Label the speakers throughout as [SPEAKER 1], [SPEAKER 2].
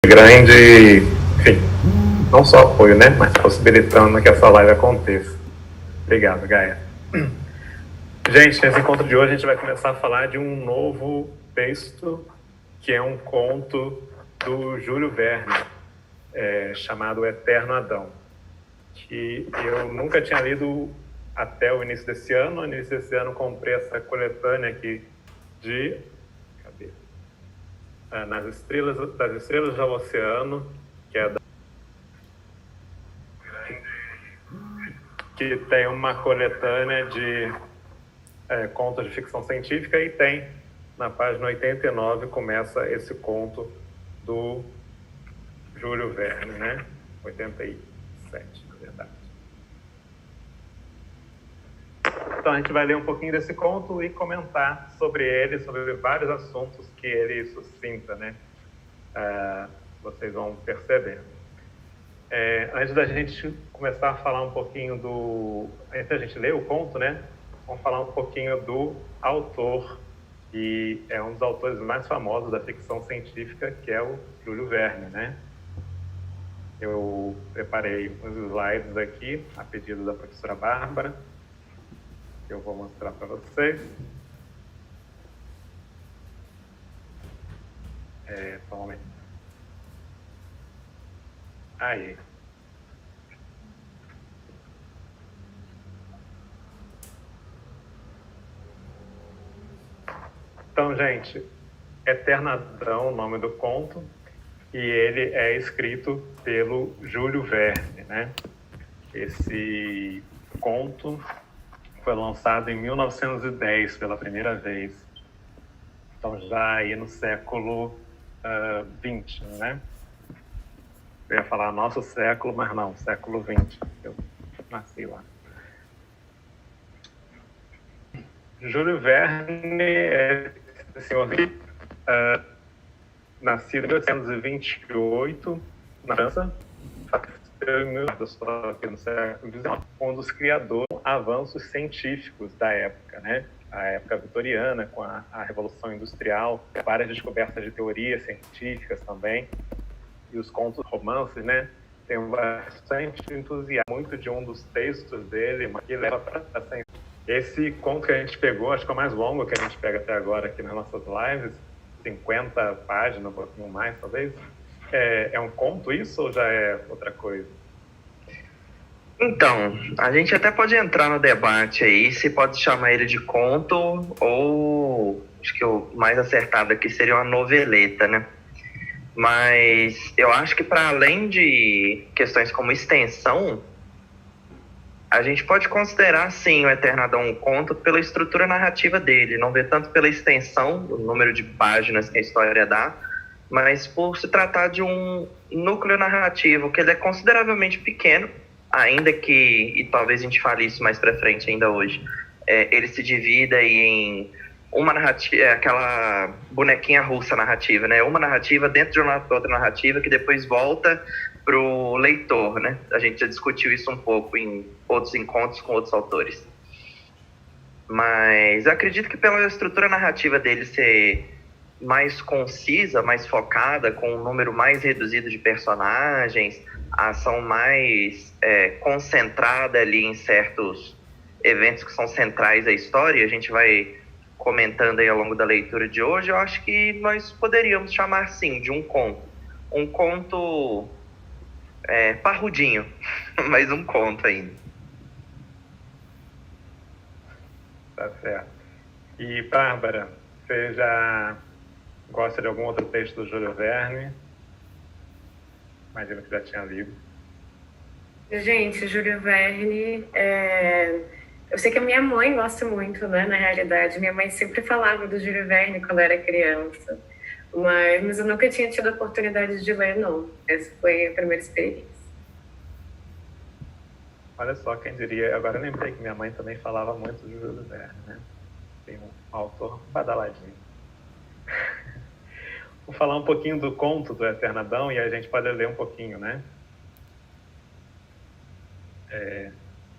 [SPEAKER 1] grande, enfim, não só apoio, né, mas possibilitando que essa live aconteça. Obrigado, Gaia. Gente, nesse encontro de hoje a gente vai começar a falar de um novo texto, que é um conto do Júlio Verne, chamado O Eterno Adão, que eu nunca tinha lido até o início desse ano. No início desse ano comprei essa coletânea aqui de... Cadê? Das Estrelas ao Oceano, que é que tem uma coletânea de contos de ficção científica, e tem, na página 89, começa esse conto do Júlio Verne, né? 87, na verdade. Então a gente vai ler um pouquinho desse conto e comentar sobre ele, sobre vários assuntos que ele suscita, né? Vocês vão perceber. Antes da gente começar a falar um pouquinho antes da gente ler o conto, né? Vamos falar um pouquinho do autor, que é um dos autores mais famosos da ficção científica, que é o Júlio Verne, né? Eu preparei uns slides aqui, a pedido da professora Bárbara, que eu vou mostrar para vocês. Só um momento. Aí. Então, gente, Eterno Adão, o nome do conto, e ele é escrito pelo Júlio Verne, né? Esse conto foi lançado em 1910 pela primeira vez. Então, já aí no século XX, né? Eu ia falar nosso século, mas não, século XX. Eu nasci lá. Júlio Verne é esse senhor nascido em 1828 na França, no século XIX, um dos criadores de avanços científicos da época, né? A época vitoriana, com a Revolução Industrial, várias descobertas de teorias científicas também, e os contos romances, né? Tem bastante entusiasmo, muito de um dos textos dele, mas que leva para esse conto que a gente pegou, acho que é o mais longo que a gente pega até agora aqui nas nossas lives, 50 páginas, um pouquinho mais, talvez. É um conto isso ou já é outra coisa?
[SPEAKER 2] Então, a gente até pode entrar no debate aí, se pode chamar ele de conto ou, acho que o mais acertado aqui seria uma noveleta, né? Mas eu acho que para além de questões como extensão, a gente pode considerar, sim, o Eterno Adão um conto pela estrutura narrativa dele, não vê tanto pela extensão, o número de páginas que a história dá, mas por se tratar de um núcleo narrativo que ele é consideravelmente pequeno, ainda que, e talvez a gente fale isso mais para frente ainda hoje, ele se divida em uma narrativa, aquela bonequinha russa narrativa, né? Uma narrativa dentro de uma outra narrativa que depois volta para o leitor, né? A gente já discutiu isso um pouco em outros encontros com outros autores. Mas eu acredito que pela estrutura narrativa dele ser mais concisa, mais focada, com um número mais reduzido de personagens, a ação mais concentrada ali em certos eventos que são centrais da história, a gente vai comentando aí ao longo da leitura de hoje, eu acho que nós poderíamos chamar, sim, de um conto. Um conto parrudinho, mas um conto ainda.
[SPEAKER 1] Tá certo. E, Bárbara, você já gosta de algum outro texto do Júlio Verne? Imagino que já tinha lido.
[SPEAKER 3] Gente, Júlio Verne, eu sei que a minha mãe gosta muito, né, na realidade. Minha mãe sempre falava do Júlio Verne quando eu era criança, mas eu nunca tinha tido a oportunidade de ler, não. Essa foi a primeira experiência.
[SPEAKER 1] Olha só, quem diria, agora eu lembrei que minha mãe também falava muito do Júlio Verne, né? Tem um autor badaladinho. Vou falar um pouquinho do conto do Eterno Adão e a gente pode ler um pouquinho, né?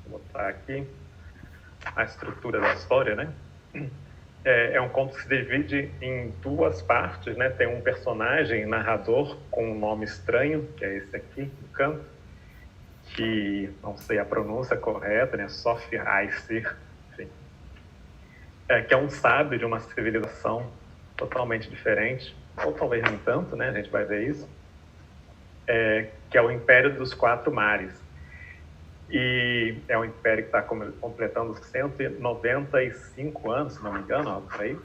[SPEAKER 1] Vou botar aqui a estrutura da história, né? É um conto que se divide em duas partes, né? Tem um personagem narrador com um nome estranho, que é esse aqui no canto, que não sei a pronúncia correta, né? Sofia Aysir, enfim. Que é um sábio de uma civilização totalmente diferente, ou talvez nem tanto, né? A gente vai ver isso. Que é o Império dos Quatro Mares. E é um império que está completando 195 anos, se não me engano, algo por aí.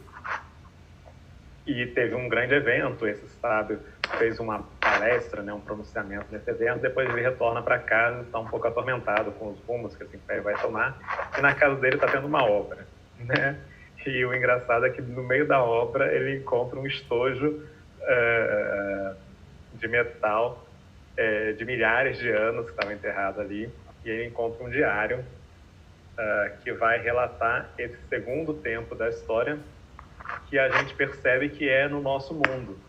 [SPEAKER 1] E teve um grande evento, esse sábio fez uma palestra, né, um pronunciamento nesse evento, depois ele retorna para casa, está um pouco atormentado com os rumos que esse império vai tomar, e na casa dele está tendo uma obra, né? E o engraçado é que no meio da obra ele encontra um estojo de metal de milhares de anos que estava enterrado ali, e ele encontra um diário que vai relatar esse segundo tempo da história, que a gente percebe que é no nosso mundo.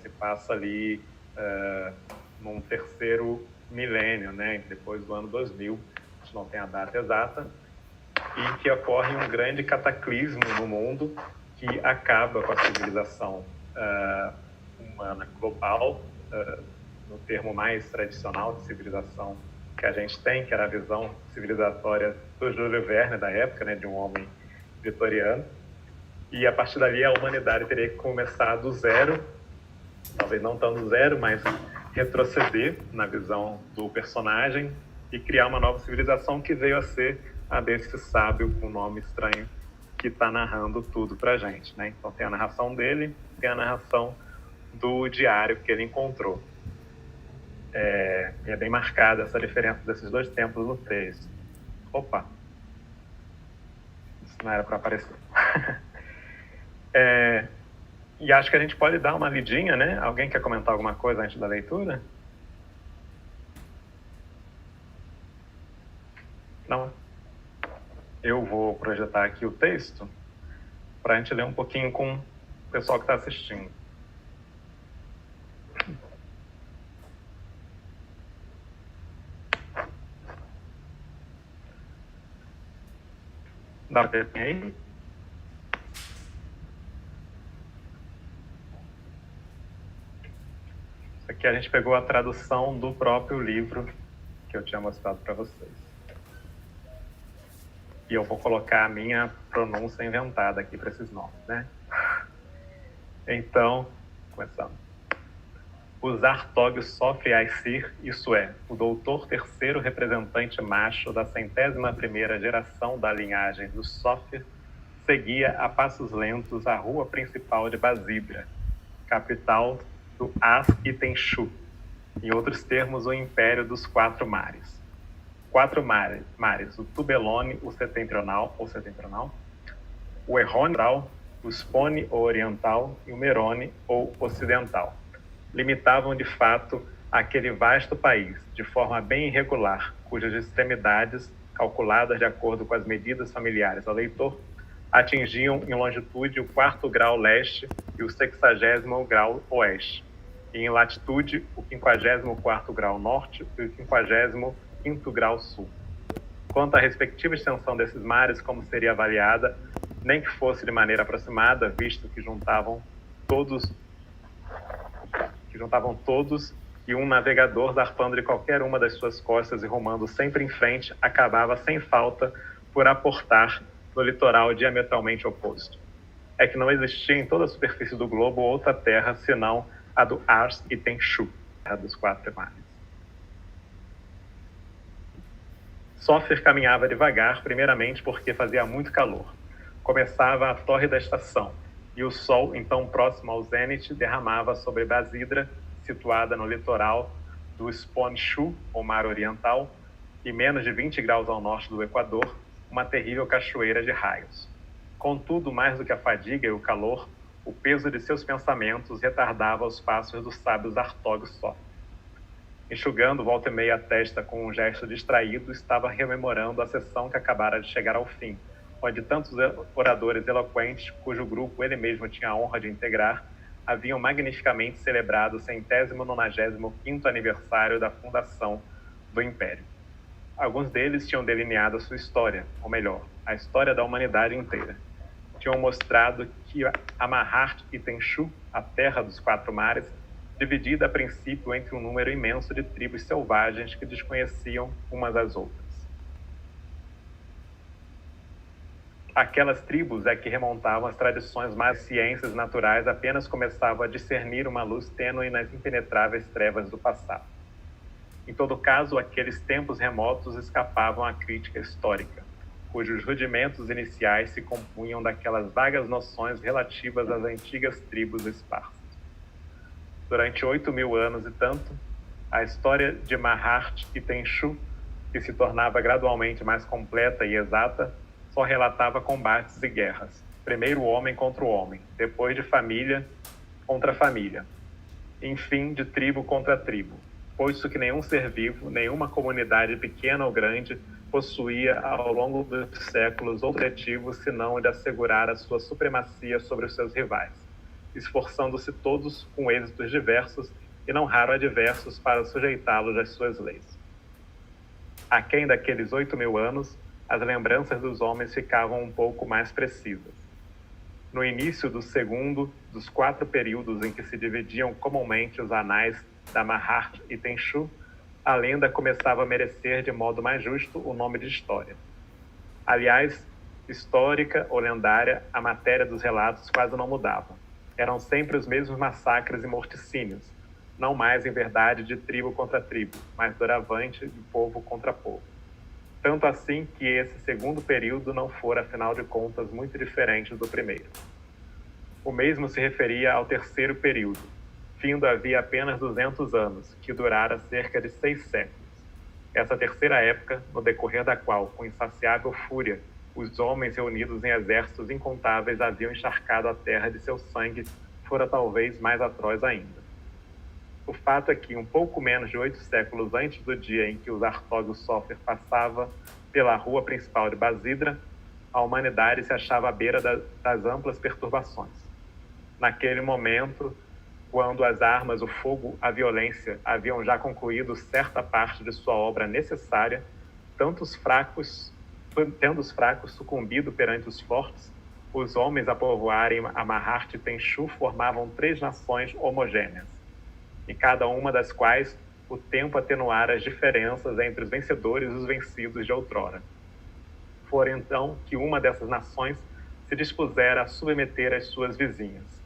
[SPEAKER 1] Se passa ali num terceiro milênio, né, depois do ano 2000, a gente não tem a data exata, e que ocorre um grande cataclismo no mundo que acaba com a civilização humana global, no termo mais tradicional de civilização que a gente tem, que era a visão civilizatória do Júlio Verne da época, né, de um homem vitoriano. E a partir dali a humanidade teria que começar do zero, talvez não tão do zero, mas retroceder na visão do personagem e criar uma nova civilização que veio a ser a desse sábio com nome estranho que está narrando tudo pra gente, né? Então tem a narração dele, tem a narração do diário que ele encontrou. E é bem marcada essa diferença desses dois tempos no texto. Opa! Isso não era para aparecer. E acho que a gente pode dar uma lidinha, né? Alguém quer comentar alguma coisa antes da leitura? Não? Eu vou projetar aqui o texto para a gente ler um pouquinho com o pessoal que está assistindo. Dá para ver aí? Isso aqui a gente pegou a tradução do próprio livro que eu tinha mostrado para vocês. E eu vou colocar a minha pronúncia inventada aqui para esses nomes, né? Então, começando. O Zartog Sofia Aysir, isso é, o doutor terceiro representante macho da 101ª geração da linhagem dos Sofia, seguia a passos lentos a rua principal de Basídra, capital do As-Itenshu, em outros termos, o Império dos Quatro Mares. Quatro mares, o Tubelone, o setentrional, o Errone, o Spone, o oriental, e o Merone, ou ocidental. Limitavam, de fato, aquele vasto país, de forma bem irregular, cujas extremidades, calculadas de acordo com as medidas familiares ao leitor, atingiam em longitude o 4º grau leste e o 60º grau oeste, e em latitude o 54º grau norte e o 55º grau sul. Quanto à respectiva extensão desses mares, como seria avaliada, nem que fosse de maneira aproximada, visto que juntavam todos e um navegador zarpando de qualquer uma das suas costas e rumando sempre em frente, acabava sem falta por aportar no litoral diametralmente oposto. É que não existia em toda a superfície do globo outra terra senão a do Ars-Itenshu, terra dos quatro mares. Sofia caminhava devagar, primeiramente porque fazia muito calor. Começava a tórrida estação, e o sol, então próximo ao zênite, derramava sobre Basídra, situada no litoral do Sponshu, ou Mar Oriental, e menos de 20 graus ao norte do Equador, uma terrível cachoeira de raios. Contudo, mais do que a fadiga e o calor, o peso de seus pensamentos retardava os passos dos sábios Zartog Sofia. Enxugando volta e meia a testa com um gesto distraído, estava rememorando a sessão que acabara de chegar ao fim, onde tantos oradores eloquentes, cujo grupo ele mesmo tinha a honra de integrar, haviam magnificamente celebrado o 195º aniversário da fundação do Império. Alguns deles tinham delineado a sua história, ou melhor, a história da humanidade inteira. tinham mostrado que Amahart e Tenshu, a terra dos quatro mares, dividida a princípio entre um número imenso de tribos selvagens que desconheciam umas às outras. Aquelas tribos é que remontavam as tradições mais ciências naturais apenas começavam a discernir uma luz tênue nas impenetráveis trevas do passado. Em todo caso, aqueles tempos remotos escapavam à crítica histórica, cujos rudimentos iniciais se compunham daquelas vagas noções relativas às antigas tribos esparsas. Durante 8.000 anos e tanto, a história de Mahart e Tenshu, que se tornava gradualmente mais completa e exata, só relatava combates e guerras. Primeiro homem contra o homem, depois de família contra família, enfim de tribo contra tribo, posto que nenhum ser vivo, nenhuma comunidade pequena ou grande, possuía ao longo dos séculos outro objetivo senão o de assegurar a sua supremacia sobre os seus rivais, esforçando-se todos com êxitos diversos e não raro adversos para sujeitá-los às suas leis. Aquém daqueles 8.000 anos, as lembranças dos homens ficavam um pouco mais precisas. No início do segundo dos 4 períodos em que se dividiam comumente os anais da Mahart e Tenshu, a lenda começava a merecer de modo mais justo o nome de história. Aliás, histórica ou lendária, a matéria dos relatos quase não mudava. Eram sempre os mesmos massacres e morticínios, não mais em verdade de tribo contra tribo, mas doravante de povo contra povo. Tanto assim que esse segundo período não fora, afinal de contas, muito diferente do primeiro. O mesmo se referia ao terceiro período, findo havia apenas 200 anos, que durara cerca de 6 séculos. Essa terceira época, no decorrer da qual, com insaciável fúria, os homens reunidos em exércitos incontáveis haviam encharcado a terra de seu sangue, fora talvez mais atroz ainda. O fato é que, um pouco menos de 8 séculos antes do dia em que o Zartog Sofer passava pela rua principal de Basidra, a humanidade se achava à beira das amplas perturbações. Naquele momento, quando as armas, o fogo, a violência haviam já concluído certa parte de sua obra necessária, tendo os fracos sucumbido perante os fortes, os homens a povoarem Amahart e Tenshu formavam 3 nações homogêneas, e cada uma das quais o tempo atenuara as diferenças entre os vencedores e os vencidos de outrora. Fora então que uma dessas nações se dispusera a submeter as suas vizinhas.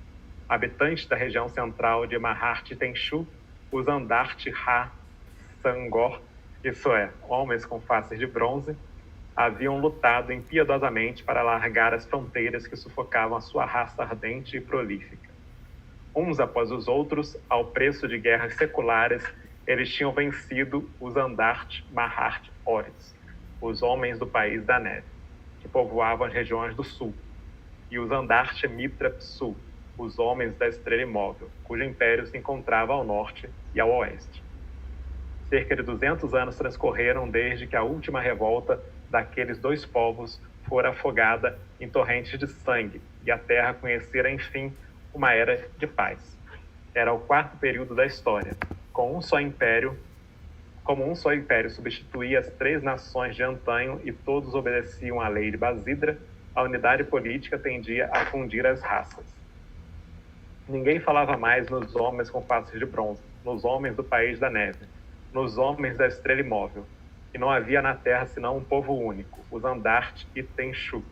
[SPEAKER 1] Habitantes da região central de Mahart e Tenshu, os Andart Ha-Sangor, isso é, homens com faces de bronze, haviam lutado impiedosamente para alargar as fronteiras que sufocavam a sua raça ardente e prolífica. Uns após os outros, ao preço de guerras seculares, eles tinham vencido os Andart Mahart Oris, os homens do país da neve, que povoavam as regiões do sul, e os Andart Mitra Psu, os homens da estrela imóvel, cujo império se encontrava ao norte e ao oeste. Cerca de 200 anos transcorreram desde que a última revolta daqueles 2 povos fora afogada em torrentes de sangue e a terra conhecera, enfim, uma era de paz. Era o 4º período da história. Como um só império substituía as 3 nações de antanho e todos obedeciam à lei de Basidra, a unidade política tendia a fundir as raças. Ninguém falava mais nos homens com faces de bronze, nos homens do país da neve, nos homens da estrela imóvel, e não havia na terra senão um povo único, os Andart e Tenshu,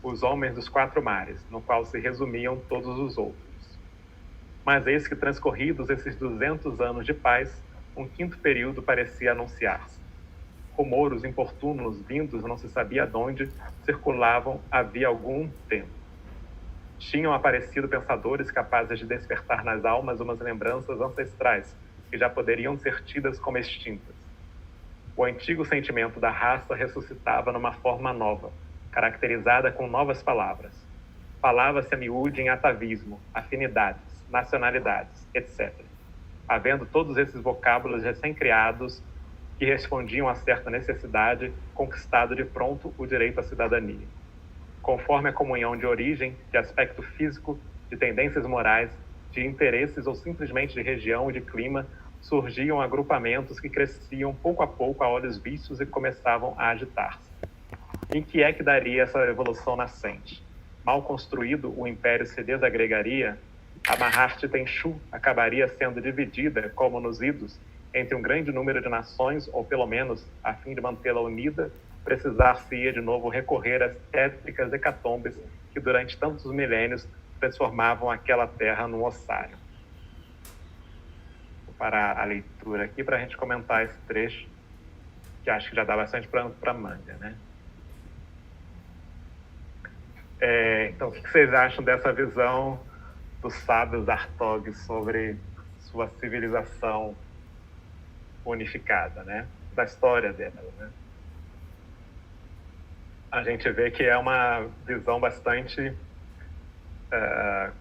[SPEAKER 1] os homens dos 4 mares, no qual se resumiam todos os outros. Mas eis que, transcorridos esses 200 anos de paz, um 5º período parecia anunciar-se. Rumores importunos vindos não se sabia de onde circulavam havia algum tempo. Tinham aparecido pensadores capazes de despertar nas almas umas lembranças ancestrais que já poderiam ser tidas como extintas. O antigo sentimento da raça ressuscitava numa forma nova, caracterizada com novas palavras. Falava-se a miúde em atavismo, afinidades, nacionalidades, etc. Havendo todos esses vocábulos recém-criados que respondiam a certa necessidade, conquistado de pronto o direito à cidadania. Conforme a comunhão de origem, de aspecto físico, de tendências morais, de interesses ou simplesmente de região e de clima, surgiam agrupamentos que cresciam pouco a pouco a olhos vistos e começavam a agitar-se. Em que é que daria essa evolução nascente? mal construído, o império se desagregaria, a Maharshtra-Tenshu acabaria sendo dividida, como nos idos, entre um grande número de nações, ou pelo menos, a fim de mantê-la unida, precisar-se-ia de novo recorrer às tétricas hecatombes que durante tantos milênios transformavam aquela terra num ossário. Vou parar a leitura aqui para a gente comentar esse trecho, que acho que já dá bastante para Mândia, né? Então, o que vocês acham dessa visão dos sábios Artog sobre sua civilização unificada, né? Da história dela, né? A gente vê que é uma visão bastante,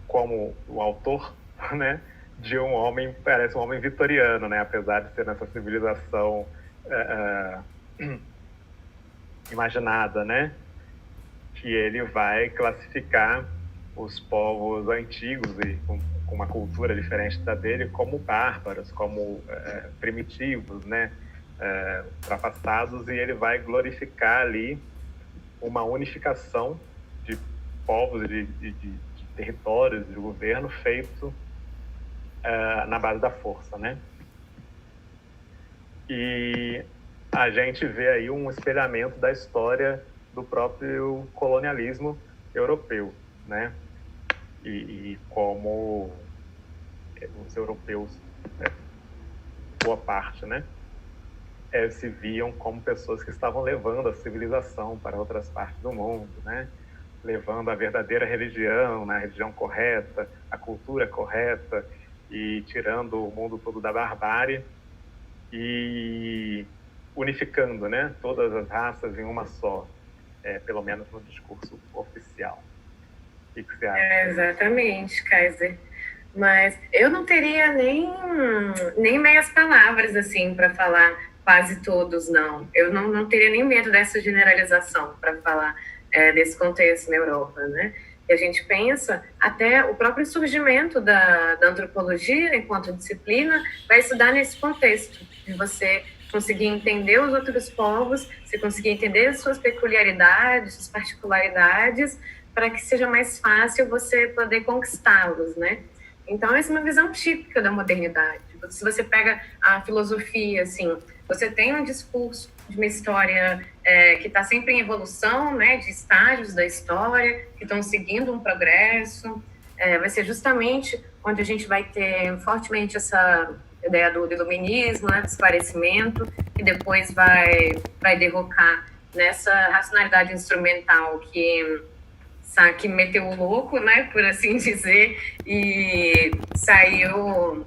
[SPEAKER 1] como o autor, né? De um homem, parece um homem vitoriano, né? Apesar de ser nessa civilização imaginada, né? Que ele vai classificar os povos antigos e com uma cultura diferente da dele como bárbaros, como primitivos, né? Ultrapassados, e ele vai glorificar ali uma unificação de povos, de territórios, de governo feito na base da força, né? E a gente vê aí um espelhamento da história do próprio colonialismo europeu, né? E como os europeus, boa parte, né? Se viam como pessoas que estavam levando a civilização para outras partes do mundo, né? Levando a verdadeira religião, né? A religião correta, a cultura correta, e tirando o mundo todo da barbárie e unificando, né? Todas as raças em uma só, pelo menos no discurso oficial. O que você acha?
[SPEAKER 3] Exatamente, Kaiser. Mas eu não teria nem meias palavras assim para falar quase todos, não. Eu não teria nem medo dessa generalização para falar desse contexto na Europa, né? E a gente pensa até o próprio surgimento da antropologia enquanto disciplina vai estudar nesse contexto, de você conseguir entender os outros povos, você conseguir entender as suas peculiaridades, suas particularidades, para que seja mais fácil você poder conquistá-los, né? Então, essa é uma visão típica da modernidade. Se você pega a filosofia, assim, você tem um discurso de uma história que está sempre em evolução, né, de estágios da história, que estão seguindo um progresso. Vai ser justamente onde a gente vai ter fortemente essa ideia do iluminismo, né, do esclarecimento, que depois vai derrocar nessa racionalidade instrumental que meteu o louco, né, por assim dizer, e saiu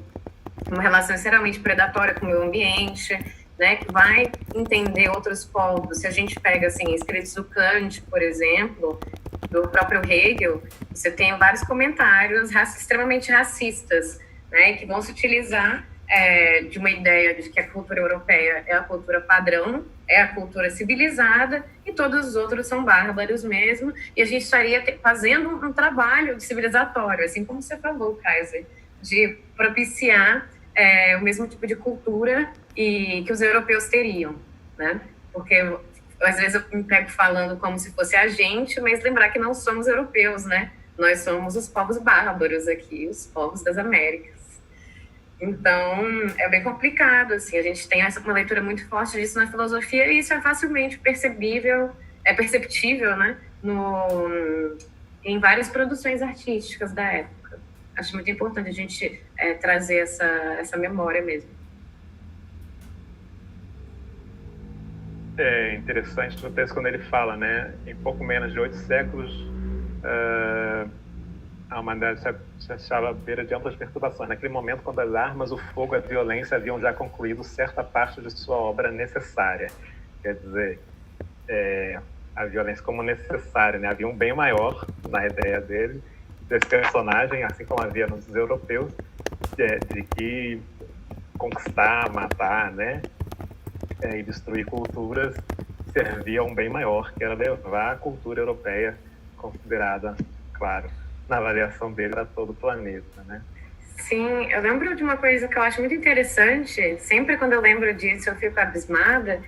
[SPEAKER 3] uma relação extremamente predatória com o meio ambiente, né, que vai entender outros povos. Se a gente pega assim, escritos do Kant, por exemplo, do próprio Hegel, você tem vários comentários extremamente racistas, né, que vão se utilizar de uma ideia de que a cultura europeia é a cultura padrão, é a cultura civilizada, e todos os outros são bárbaros mesmo, e a gente estaria fazendo um trabalho civilizatório, assim como você falou, Kaiser, de propiciar o mesmo tipo de cultura que os europeus teriam, né? Porque às vezes eu me pego falando como se fosse a gente, mas lembrar que não somos europeus, né? Nós somos os povos bárbaros aqui, os povos das Américas. Então, é bem complicado, assim, a gente tem uma leitura muito forte disso na filosofia, e isso é facilmente perceptível, né, em várias produções artísticas da época. Acho muito importante a gente trazer essa memória mesmo.
[SPEAKER 1] É interessante no texto quando ele fala, né, em pouco menos de 8 séculos, a humanidade se achava à beira de amplas perturbações. Naquele momento, quando as armas, o fogo e a violência haviam já concluído certa parte de sua obra necessária. Quer dizer, a violência como necessária, né? Havia um bem maior na ideia dele, desse personagem, assim como havia nos europeus, de que conquistar, matar, né? E destruir culturas servia a um bem maior, que era levar a cultura europeia considerada, claro, na avaliação dele a todo o planeta, né?
[SPEAKER 3] Sim, eu lembro de uma coisa que eu acho muito interessante, sempre quando eu lembro disso eu fico abismada,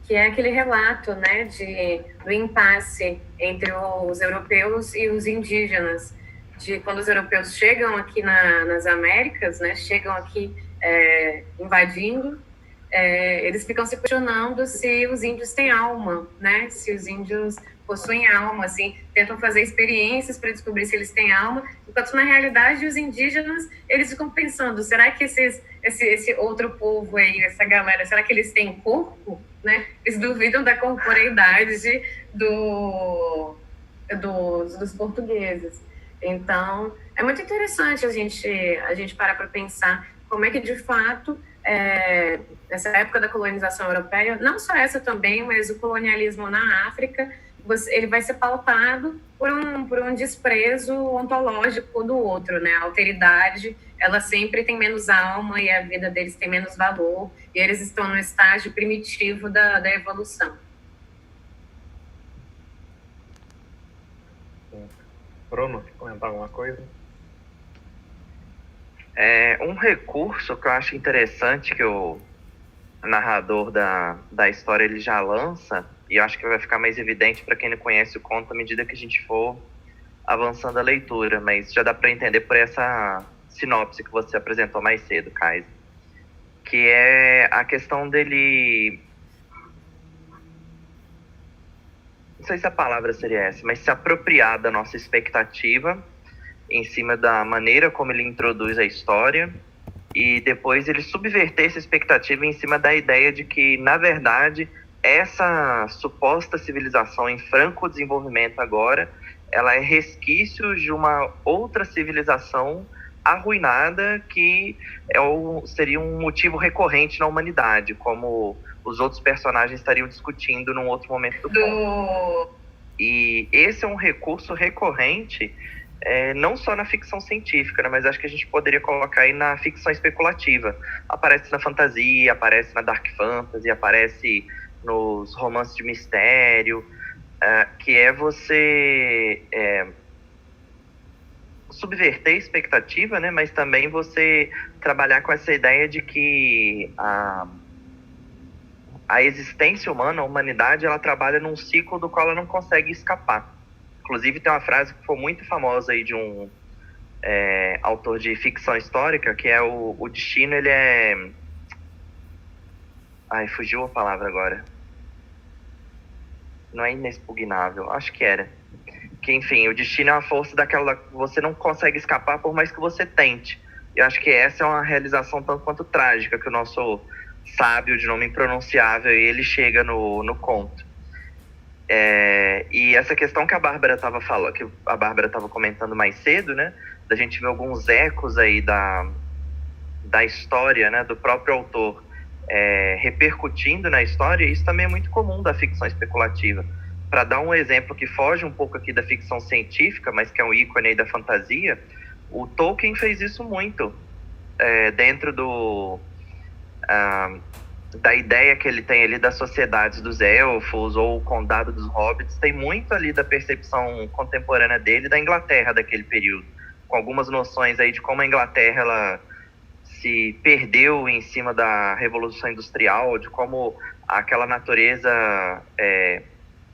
[SPEAKER 3] que é aquele relato, né, do impasse entre os europeus e os indígenas, de quando os europeus chegam aqui nas Américas, né, chegam aqui invadindo, eles ficam se questionando se os índios têm alma, né, se os índios possuem alma, assim, tentam fazer experiências para descobrir se eles têm alma, enquanto na realidade os indígenas, eles ficam pensando, será que esse outro povo aí, essa galera, será que eles têm corpo, né? Eles duvidam da corporeidade dos portugueses. Então, é muito interessante a gente parar para pensar como é que, de fato, nessa época da colonização europeia, não só essa também, mas o colonialismo na África, ele vai ser pautado por um desprezo ontológico do outro, né? A alteridade, ela sempre tem menos alma e a vida deles tem menos valor, e eles estão no estágio primitivo da evolução.
[SPEAKER 1] Bruno, quer comentar alguma coisa?
[SPEAKER 2] Um recurso que eu acho interessante que o narrador da história ele já lança, e eu acho que vai ficar mais evidente para quem não conhece o conto à medida que a gente for avançando a leitura, mas já dá para entender por essa sinopse que você apresentou mais cedo, Kaiser, que é a questão dele, não sei se a palavra seria essa, mas se apropriar da nossa expectativa em cima da maneira como ele introduz a história, e depois ele subverter essa expectativa em cima da ideia de que, na verdade, essa suposta civilização em franco desenvolvimento agora, ela é resquício de uma outra civilização arruinada que seria um motivo recorrente na humanidade, como os outros personagens estariam discutindo num outro momento do conto. E esse é um recurso recorrente, não só na ficção científica, né, mas acho que a gente poderia colocar aí na ficção especulativa. Aparece na fantasia, aparece na dark fantasy, aparece nos romances de mistério, que é você subverter a expectativa, né, mas também você trabalhar com essa ideia de que a existência humana, a humanidade, ela trabalha num ciclo do qual ela não consegue escapar. Inclusive, tem uma frase que foi muito famosa aí de um autor de ficção histórica, que é o destino, ele é... Ai, fugiu a palavra agora. Não é inexpugnável, acho que era. Que, enfim, o destino é uma força daquela que você não consegue escapar por mais que você tente. Eu acho que essa é uma realização tanto quanto trágica que o nosso sábio de nome impronunciável, ele chega no conto. E essa questão que a Bárbara estava comentando mais cedo, né, da gente ver alguns ecos aí da história, né, do próprio autor repercutindo na história, isso também é muito comum da ficção especulativa. Para dar um exemplo que foge um pouco aqui da ficção científica, mas que é um ícone aí da fantasia, o Tolkien fez isso muito dentro da ideia que ele tem ali das sociedades dos elfos ou o condado dos hobbits, tem muito ali da percepção contemporânea dele da Inglaterra daquele período, com algumas noções aí de como a Inglaterra ela se perdeu em cima da Revolução Industrial, de como aquela natureza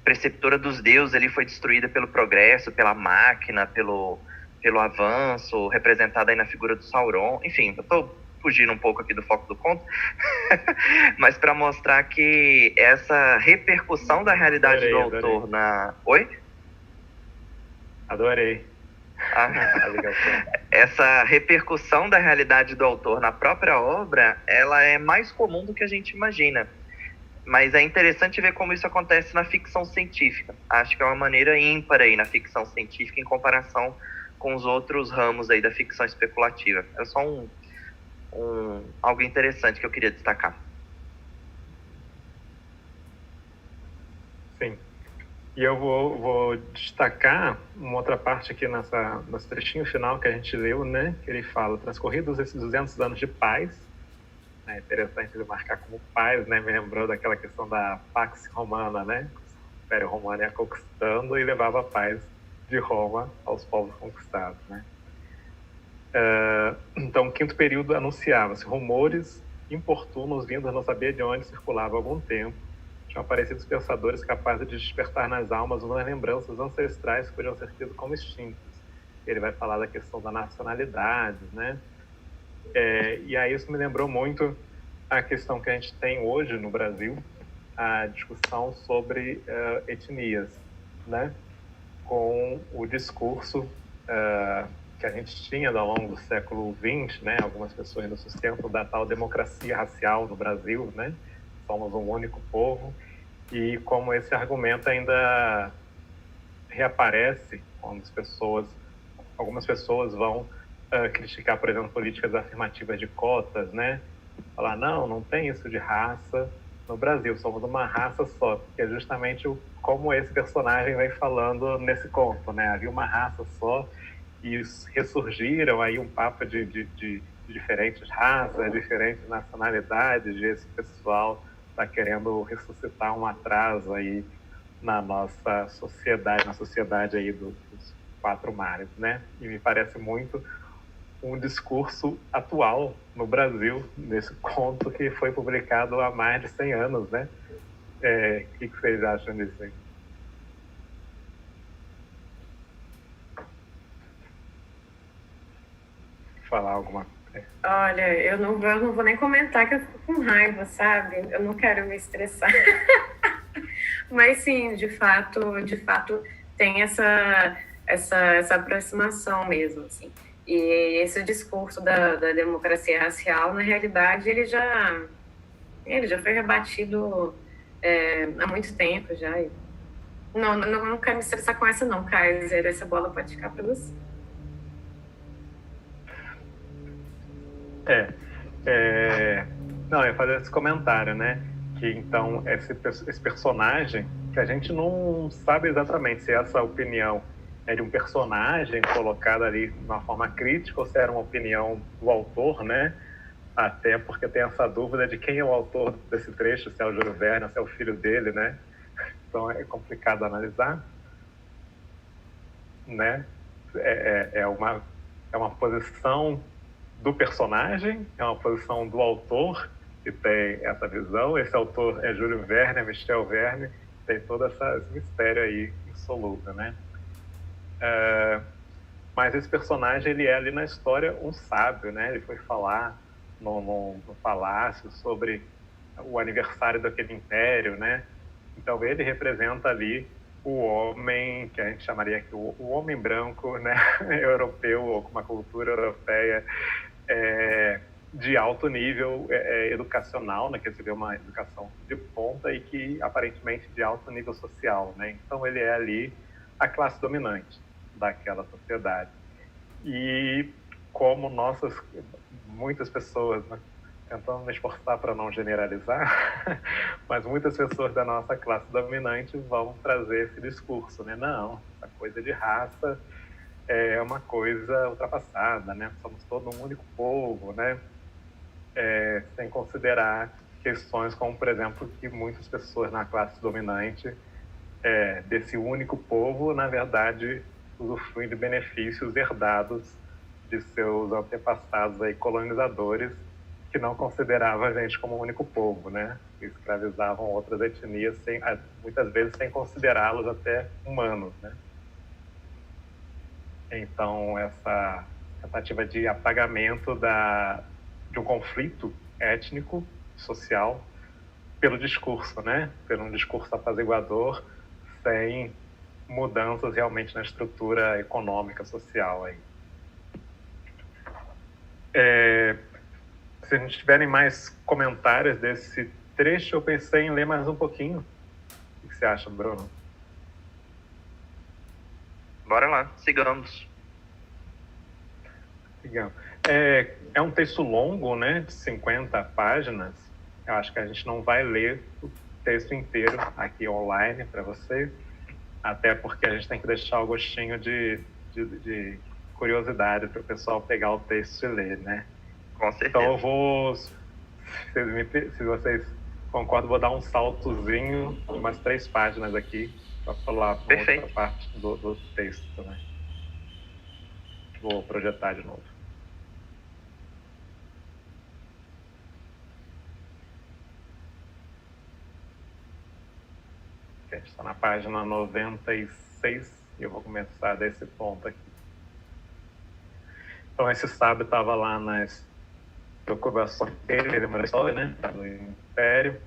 [SPEAKER 2] preceptora dos deuses ali foi destruída pelo progresso, pela máquina, pelo avanço, representado aí na figura do Sauron. Enfim, eu estou fugindo um pouco aqui do foco do conto, mas para mostrar que essa repercussão da realidade do autor na... Oi?
[SPEAKER 1] Adorei.
[SPEAKER 2] Essa repercussão da realidade do autor na própria obra, ela é mais comum do que a gente imagina. Mas é interessante ver como isso acontece na ficção científica. Acho que é uma maneira ímpar aí na ficção científica em comparação com os outros ramos aí da ficção especulativa. É só algo interessante que eu queria destacar.
[SPEAKER 1] Sim. E eu vou destacar uma outra parte aqui nesse trechinho final que a gente leu, né? Que ele fala, transcorridos esses 200 anos de paz, é interessante ele marcar como paz, né? Me lembrou daquela questão da Pax Romana, né? O Império Romano ia conquistando e levava a paz de Roma aos povos conquistados, né? Então, o quinto período anunciava-se rumores importunos vindos, não sabia de onde circulava há algum tempo, de tinham aparecido os pensadores capazes de despertar nas almas umas lembranças ancestrais que podiam ser tidas como extintas. Ele vai falar da questão da nacionalidade, né? E aí isso me lembrou muito a questão que a gente tem hoje no Brasil, a discussão sobre etnias, né? Com o discurso que a gente tinha ao longo do século XX, né? Algumas pessoas ainda sustentam da tal democracia racial no Brasil, né? Somos um único povo, e como esse argumento ainda reaparece quando algumas pessoas vão criticar, por exemplo, políticas afirmativas de cotas, né? Falar, não tem isso de raça no Brasil, somos uma raça só, porque é justamente como esse personagem vem falando nesse conto, né? Havia uma raça só e ressurgiram aí um papo de diferentes raças, diferentes nacionalidades, e esse pessoal está querendo ressuscitar um atraso aí na nossa sociedade, na sociedade aí dos quatro mares, né? E me parece muito um discurso atual no Brasil, nesse conto que foi publicado há mais de 100 anos, né? O que vocês acham disso aí? Falar alguma coisa?
[SPEAKER 3] Olha, eu não vou nem comentar que eu fico com raiva, sabe? Eu não quero me estressar. Mas sim, de fato tem essa aproximação mesmo, assim. E esse discurso da democracia racial, na realidade, ele já foi rebatido há muito tempo já. Não quero me estressar com essa não, Kaiser. Essa bola pode ficar para você.
[SPEAKER 1] Não, eu ia fazer esse comentário, né? Que então esse personagem, que a gente não sabe exatamente se essa opinião é de um personagem colocado ali de uma forma crítica ou se era uma opinião do autor, né? Até porque tem essa dúvida de quem é o autor desse trecho, se é o Júlio Verne, se é o filho dele, né? Então é complicado analisar, né? É uma posição do personagem, é uma posição do autor que tem essa visão. Esse autor é Júlio Verne, é Michel Verne, tem todo esse mistério aí insolúvel, né? Mas esse personagem, ele é ali na história um sábio, né? Ele foi falar no palácio sobre o aniversário daquele império, né? Então ele representa ali o homem que a gente chamaria aqui o homem branco, né? Europeu, ou com uma cultura europeia de alto nível educacional, né? Que recebeu uma educação de ponta e que aparentemente de alto nível social, né? Então ele é ali a classe dominante daquela sociedade. E como muitas pessoas, né, tentando me esforçar para não generalizar, mas muitas pessoas da nossa classe dominante vão trazer esse discurso, né? Não, essa coisa de raça é uma coisa ultrapassada, né? Somos todo um único povo, né? Sem considerar questões como, por exemplo, que muitas pessoas na classe dominante desse único povo, na verdade, usufruem de benefícios herdados de seus antepassados aí, colonizadores, que não consideravam a gente como um único povo, né? Escravizavam outras etnias, muitas vezes sem considerá-los até humanos, né? Então, essa tentativa de apagamento de um conflito étnico, social, pelo discurso, né? Pelo um discurso apaziguador, sem mudanças realmente na estrutura econômica, social aí. Se a gente tiverem mais comentários desse trecho, eu pensei em ler mais um pouquinho. O que você acha, Bruno?
[SPEAKER 2] Bora lá, sigamos.
[SPEAKER 1] É um texto longo, né, de 50 páginas. Eu acho que a gente não vai ler o texto inteiro aqui online para você, até porque a gente tem que deixar o gostinho de curiosidade para o pessoal pegar o texto e ler, né?
[SPEAKER 2] Com certeza.
[SPEAKER 1] Então eu vou, se vocês concordam, vou dar um saltozinho, umas 3 páginas aqui, para falar para outra parte do texto, né? Vou projetar de novo. A gente está na página 96 e eu vou começar desse ponto aqui. Então, esse sábio estava lá nas preocupações dele, ele morou, né, do Império,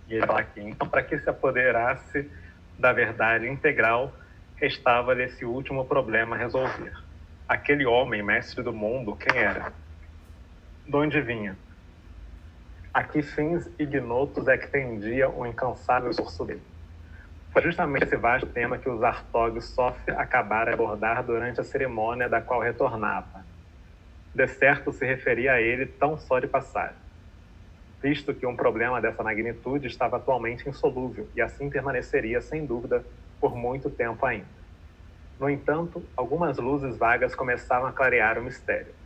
[SPEAKER 1] e ele fala aqui: então, para que se apoderasse da verdade integral, restava-lhe esse último problema a resolver. Aquele homem, mestre do mundo, quem era? De onde vinha? A que fins ignotos é que tendia o incansável esforço dele? Foi justamente esse vasto tema que os Artógios Sófia acabaram de abordar durante a cerimônia da qual retornava. De certo se referia a ele tão só de passagem, visto que um problema dessa magnitude estava atualmente insolúvel e assim permaneceria, sem dúvida, por muito tempo ainda. No entanto, algumas luzes vagas começavam a clarear o mistério.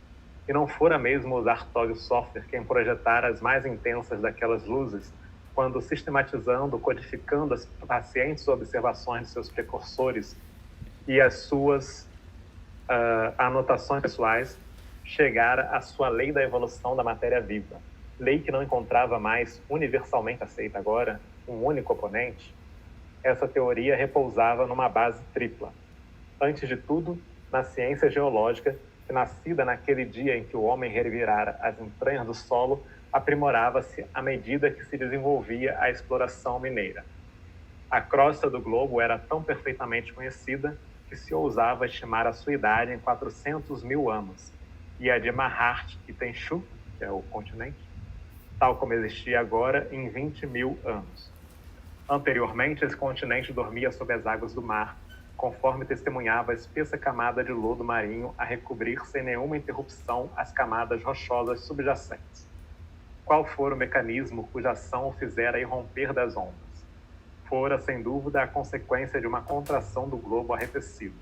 [SPEAKER 1] E não fora mesmo os Artógios Sófia quem projetara as mais intensas daquelas luzes, quando, sistematizando, codificando as pacientes observações de seus precursores e as suas anotações pessoais, chegara à sua lei da evolução da matéria viva, lei que não encontrava mais, universalmente aceita agora, um único oponente. Essa teoria repousava numa base tripla. Antes de tudo, na ciência geológica, que, nascida naquele dia em que o homem revirara as entranhas do solo, aprimorava-se à medida que se desenvolvia a exploração mineira. A crosta do globo era tão perfeitamente conhecida que se ousava estimar a sua idade em 400 mil anos, e a de Mahart e Tenchu, que é o continente, tal como existia agora, em 20 mil anos. Anteriormente, esse continente dormia sob as águas do mar, conforme testemunhava a espessa camada de lodo marinho a recobrir sem nenhuma interrupção as camadas rochosas subjacentes. Qual fora o mecanismo cuja ação o fizera irromper das ondas? Fora, sem dúvida, a consequência de uma contração do globo arrefecido.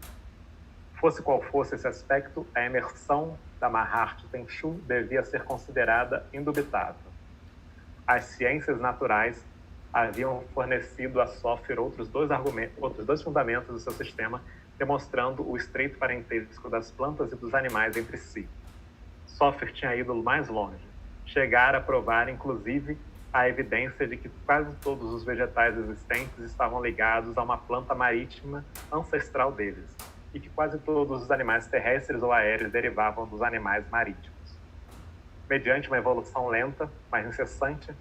[SPEAKER 1] Fosse qual fosse esse aspecto, a emersão da Mahart Tenchu devia ser considerada indubitável. As ciências naturais haviam fornecido a Sófia outros dois fundamentos do seu sistema, demonstrando o estreito parentesco das plantas e dos animais entre si. Sófia tinha ido mais longe, chegar a provar, inclusive, a evidência de que quase todos os vegetais existentes estavam ligados a uma planta marítima ancestral deles, e que quase todos os animais terrestres ou aéreos derivavam dos animais marítimos. Mediante uma evolução lenta, mas incessante,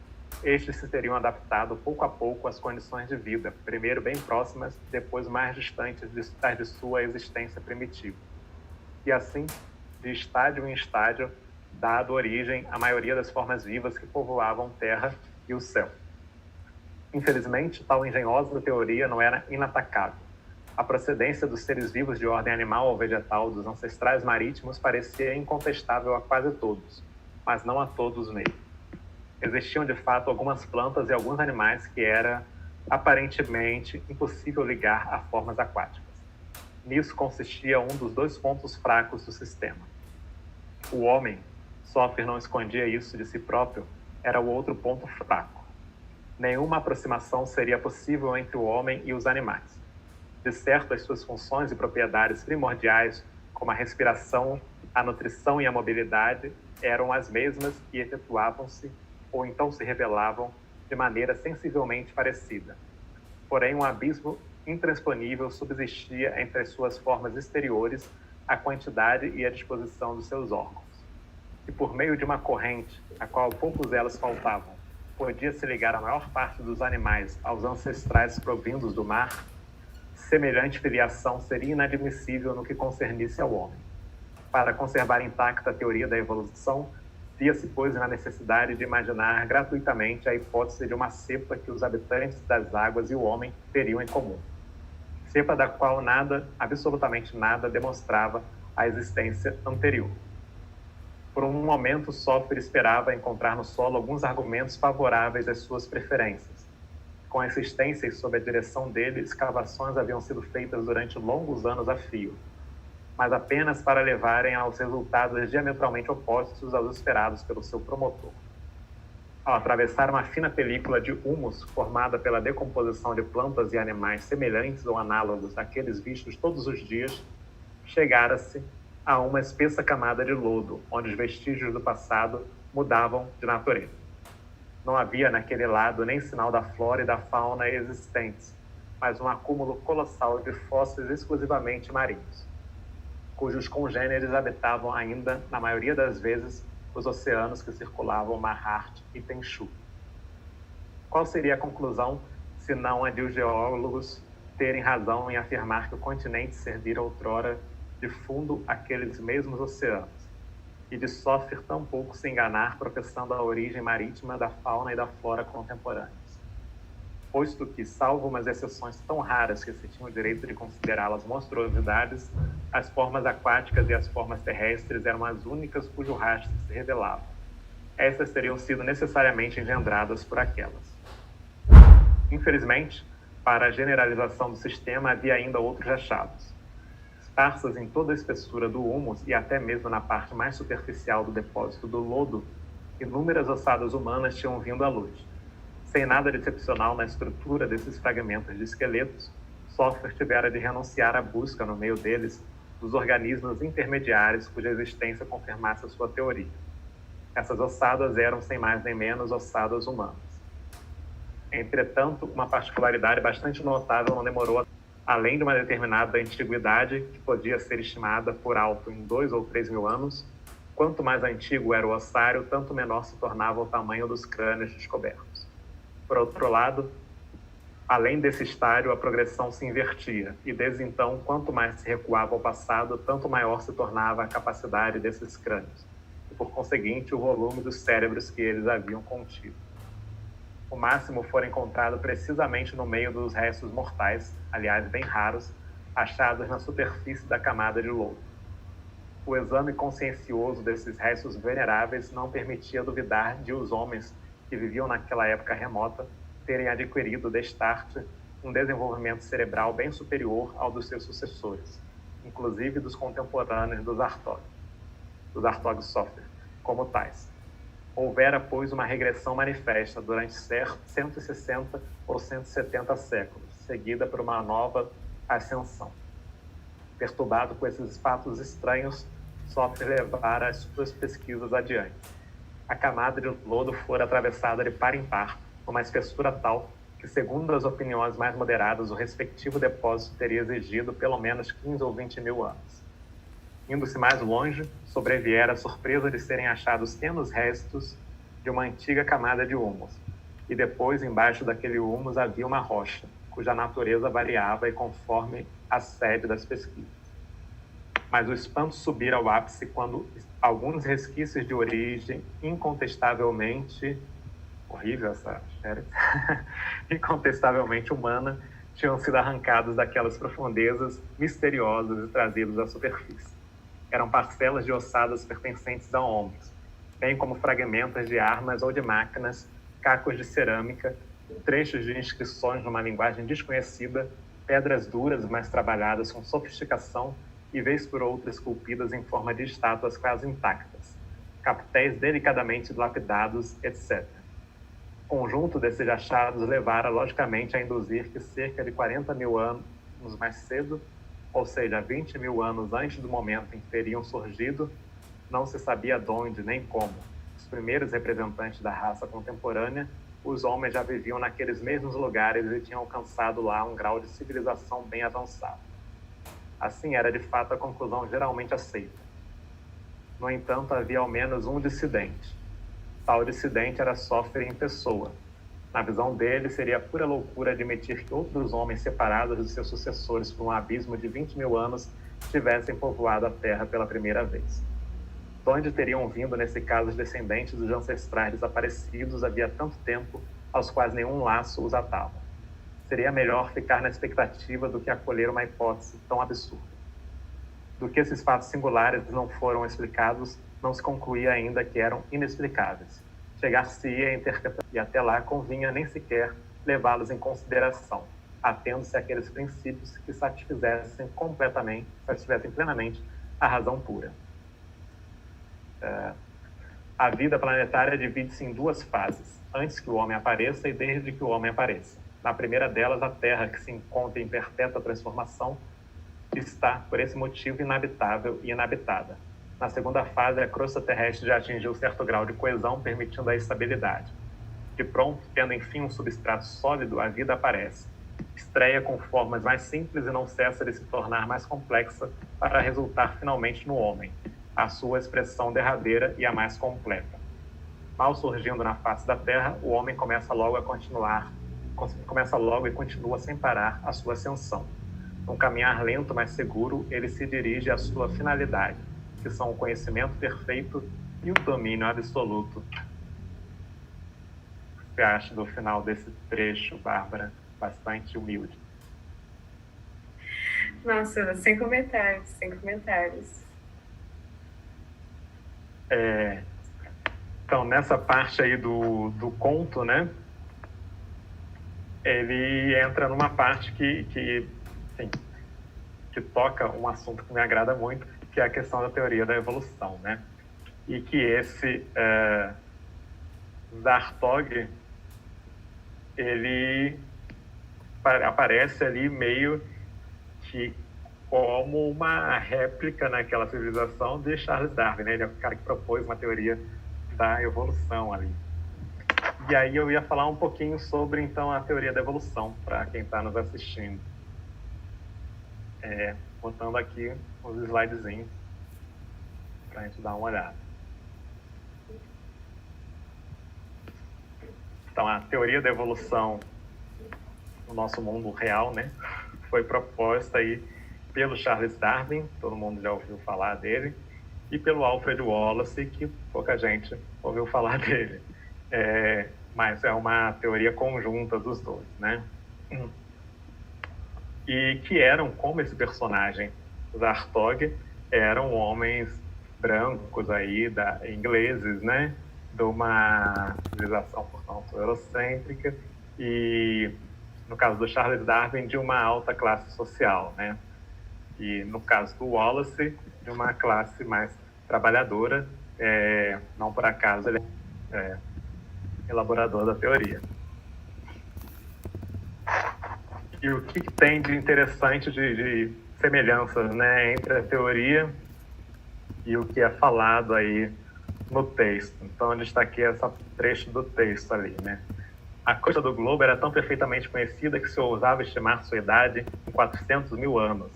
[SPEAKER 1] estes se teriam adaptado pouco a pouco às condições de vida, primeiro bem próximas, depois mais distantes das de sua existência primitiva. E assim, de estádio em estádio, dado origem à maioria das formas vivas que povoavam terra e o céu. Infelizmente, tal engenhosa teoria não era inatacável. A procedência dos seres vivos de ordem animal ou vegetal dos ancestrais marítimos parecia incontestável a quase todos, mas não a todos mesmo. Existiam, de fato, algumas plantas e alguns animais que era, aparentemente, impossível ligar a formas aquáticas. Nisso consistia um dos dois pontos fracos do sistema. O homem, Sófia não escondia isso de si próprio, era o outro ponto fraco. Nenhuma aproximação seria possível entre o homem e os animais. De certo, as suas funções e propriedades primordiais, como a respiração, a nutrição e a mobilidade, eram as mesmas e efetuavam-se, ou então se revelavam, de maneira sensivelmente parecida. Porém, um abismo intransponível subsistia entre as suas formas exteriores, a quantidade e a disposição dos seus órgãos. E por meio de uma corrente, a qual poucos elas faltavam, podia-se ligar a maior parte dos animais aos ancestrais provindos do mar, semelhante filiação seria inadmissível no que concernisse ao homem. Para conservar intacta a teoria da evolução, via-se, pois, na necessidade de imaginar gratuitamente a hipótese de uma cepa que os habitantes das águas e o homem teriam em comum. Cepa da qual nada, absolutamente nada, demonstrava a existência anterior. Por um momento, Sófia esperava encontrar no solo alguns argumentos favoráveis às suas preferências. Com a existência e sob a direção dele, escavações haviam sido feitas durante longos anos a fio, mas apenas para levarem aos resultados diametralmente opostos aos esperados pelo seu promotor. Ao atravessar uma fina película de humus formada pela decomposição de plantas e animais semelhantes ou análogos àqueles vistos todos os dias, chegara-se a uma espessa camada de lodo, onde os vestígios do passado mudavam de natureza. Não havia naquele lado nem sinal da flora e da fauna existentes, mas um acúmulo colossal de fósseis exclusivamente marinhos, cujos congêneres habitavam ainda, na maioria das vezes, os oceanos que circulavam Mahart e Tenchu. Qual seria a conclusão, se não a de os geólogos terem razão em afirmar que o continente servira outrora de fundo aqueles mesmos oceanos, e de sofrer tão pouco se enganar professando a origem marítima da fauna e da flora contemporâneas? Posto que, salvo umas exceções tão raras que se tinha o direito de considerá-las monstruosidades, as formas aquáticas e as formas terrestres eram as únicas cujo rastro se revelava. Essas teriam sido necessariamente engendradas por aquelas. Infelizmente, para a generalização do sistema havia ainda outros achados. Esparsas em toda a espessura do humus e até mesmo na parte mais superficial do depósito do lodo, inúmeras ossadas humanas tinham vindo à luz. Sem nada de excepcional na estrutura desses fragmentos de esqueletos, Soffer tivera de renunciar à busca no meio deles dos organismos intermediários cuja existência confirmasse a sua teoria. Essas ossadas eram, sem mais nem menos, ossadas humanas. Entretanto, uma particularidade bastante notável não demorou, além de uma determinada antiguidade, que podia ser estimada por alto em 2 ou 3 mil anos. Quanto mais antigo era o ossário, tanto menor se tornava o tamanho dos crânios descobertos. Por outro lado, além desse estágio, a progressão se invertia, e desde então, quanto mais se recuava ao passado, tanto maior se tornava a capacidade desses crânios, e por conseguinte o volume dos cérebros que eles haviam contido. O máximo fora encontrado precisamente no meio dos restos mortais, aliás bem raros, achados na superfície da camada de lodo. O exame consciencioso desses restos veneráveis não permitia duvidar de os homens que viviam naquela época remota terem adquirido, de start, um desenvolvimento cerebral bem superior ao dos seus sucessores, inclusive dos contemporâneos dos Artog Soffer, como tais. Houvera, pois, uma regressão manifesta durante 160 ou 170 séculos, seguida por uma nova ascensão. Perturbado com esses fatos estranhos, Soffer levara as suas pesquisas adiante. A camada de lodo fora atravessada de par em par, com uma espessura tal que, segundo as opiniões mais moderadas, o respectivo depósito teria exigido pelo menos 15 ou 20 mil anos. Indo-se mais longe, sobreviera a surpresa de serem achados tenos restos de uma antiga camada de humus, e depois, embaixo daquele humus, havia uma rocha, cuja natureza variava e conforme a sede das pesquisas. Mas o espanto subira ao ápice quando alguns resquícios de origem incontestavelmente... horrível essa série, incontestavelmente humana, tinham sido arrancados daquelas profundezas misteriosas e trazidos à superfície. Eram parcelas de ossadas pertencentes a homens, bem como fragmentos de armas ou de máquinas, cacos de cerâmica, trechos de inscrições numa linguagem desconhecida, pedras duras mas trabalhadas com sofisticação e vez por outra esculpidas em forma de estátuas quase intactas, capitéis delicadamente lapidados, etc. O conjunto desses achados levara, logicamente, a induzir que cerca de 40 mil anos mais cedo, ou seja, 20 mil anos antes do momento em que teriam surgido, não se sabia de onde nem como, os primeiros representantes da raça contemporânea, os homens já viviam naqueles mesmos lugares e tinham alcançado lá um grau de civilização bem avançado. Assim era, de fato, a conclusão geralmente aceita. No entanto, havia ao menos um dissidente. Tal dissidente era Soffer em pessoa. Na visão dele, seria pura loucura admitir que outros homens separados de seus sucessores por um abismo de 20 mil anos tivessem povoado a Terra pela primeira vez. De onde teriam vindo, nesse caso, os descendentes dos ancestrais desaparecidos havia tanto tempo, aos quais nenhum laço os atava? Seria melhor ficar na expectativa do que acolher uma hipótese tão absurda. Do que esses fatos singulares não foram explicados, não se concluía ainda que eram inexplicáveis. Chegar-se-ia a interpretar, e até lá convinha nem sequer levá-los em consideração, atendo-se àqueles princípios que satisfizessem plenamente a razão pura. A vida planetária divide-se em duas fases, antes que o homem apareça e desde que o homem apareça. Na primeira delas, a Terra, que se encontra em perpétua transformação, está, por esse motivo, inabitável e inabitada. Na segunda fase, a crosta terrestre já atingiu certo grau de coesão, permitindo a estabilidade. De pronto, tendo enfim um substrato sólido, a vida aparece. Estreia com formas mais simples e não cessa de se tornar mais complexa para resultar finalmente no homem, a sua expressão derradeira e a mais completa. Mal surgindo na face da terra, o homem começa logo e continua sem parar a sua ascensão. Num caminhar lento, mas seguro, ele se dirige à sua finalidade, que são o conhecimento perfeito e o domínio absoluto. O que você acha do final desse trecho, Bárbara? Bastante humilde.
[SPEAKER 3] Nossa, sem comentários, sem comentários.
[SPEAKER 1] Então, nessa parte aí do conto, né? Ele entra numa parte que toca um assunto que me agrada muito, que é a questão da teoria da evolução, né? E que esse Zartog, ele aparece ali meio que como uma réplica naquela civilização de Charles Darwin, né? Ele é o cara que propôs uma teoria da evolução ali. E aí eu ia falar um pouquinho sobre, então, a teoria da evolução, para quem está nos assistindo. Botando aqui os slidezinhos para a gente dar uma olhada. Então, a teoria da evolução no nosso mundo real, né, foi proposta aí pelo Charles Darwin, todo mundo já ouviu falar dele, e pelo Alfred Wallace, que pouca gente ouviu falar dele. Mas é uma teoria conjunta dos dois, né? E que eram, como esse personagem, Zartog, eram homens brancos aí, ingleses, né? De uma civilização, portanto, eurocêntrica, e, no caso do Charles Darwin, de uma alta classe social, né? E, no caso do Wallace, de uma classe mais trabalhadora, não por acaso ele é elaborador da teoria. E o que tem de interessante, de semelhanças, né, entre a teoria e o que é falado aí no texto? Então, eu destaquei esse trecho do texto ali, né? A costa do globo era tão perfeitamente conhecida que se ousava estimar sua idade em 400 mil anos,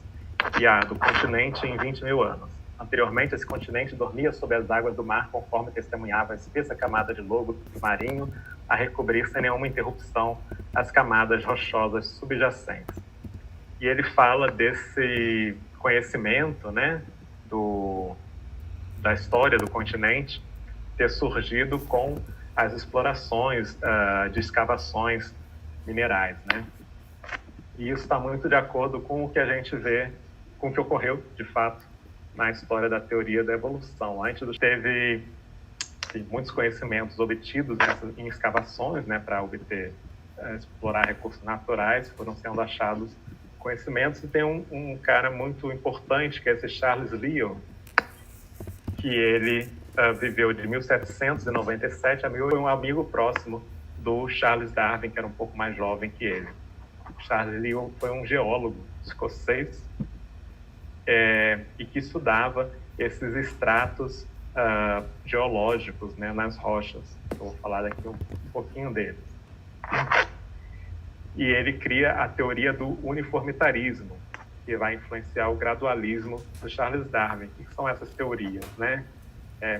[SPEAKER 1] e a do continente em 20 mil anos. Anteriormente, esse continente dormia sob as águas do mar, conforme testemunhava a espessa camada de lodo marinho a recobrir sem nenhuma interrupção as camadas rochosas subjacentes. E ele fala desse conhecimento, né, da história do continente ter surgido com as explorações de escavações minerais, né? E isso está muito de acordo com o que a gente vê, com o que ocorreu, de fato, na história da teoria da evolução. Antes teve muitos conhecimentos obtidos em escavações, né, para explorar recursos naturais, foram sendo achados conhecimentos, e tem um cara muito importante, que é esse Charles Lyell, que ele viveu de 1797 a 1000, foi um amigo próximo do Charles Darwin, que era um pouco mais jovem que ele. Charles Lyell foi um geólogo escocês e que estudava esses estratos geológicos, né, nas rochas. Eu vou falar daqui um pouquinho deles. E ele cria a teoria do uniformitarismo, que vai influenciar o gradualismo do Charles Darwin. O que são essas teorias, né?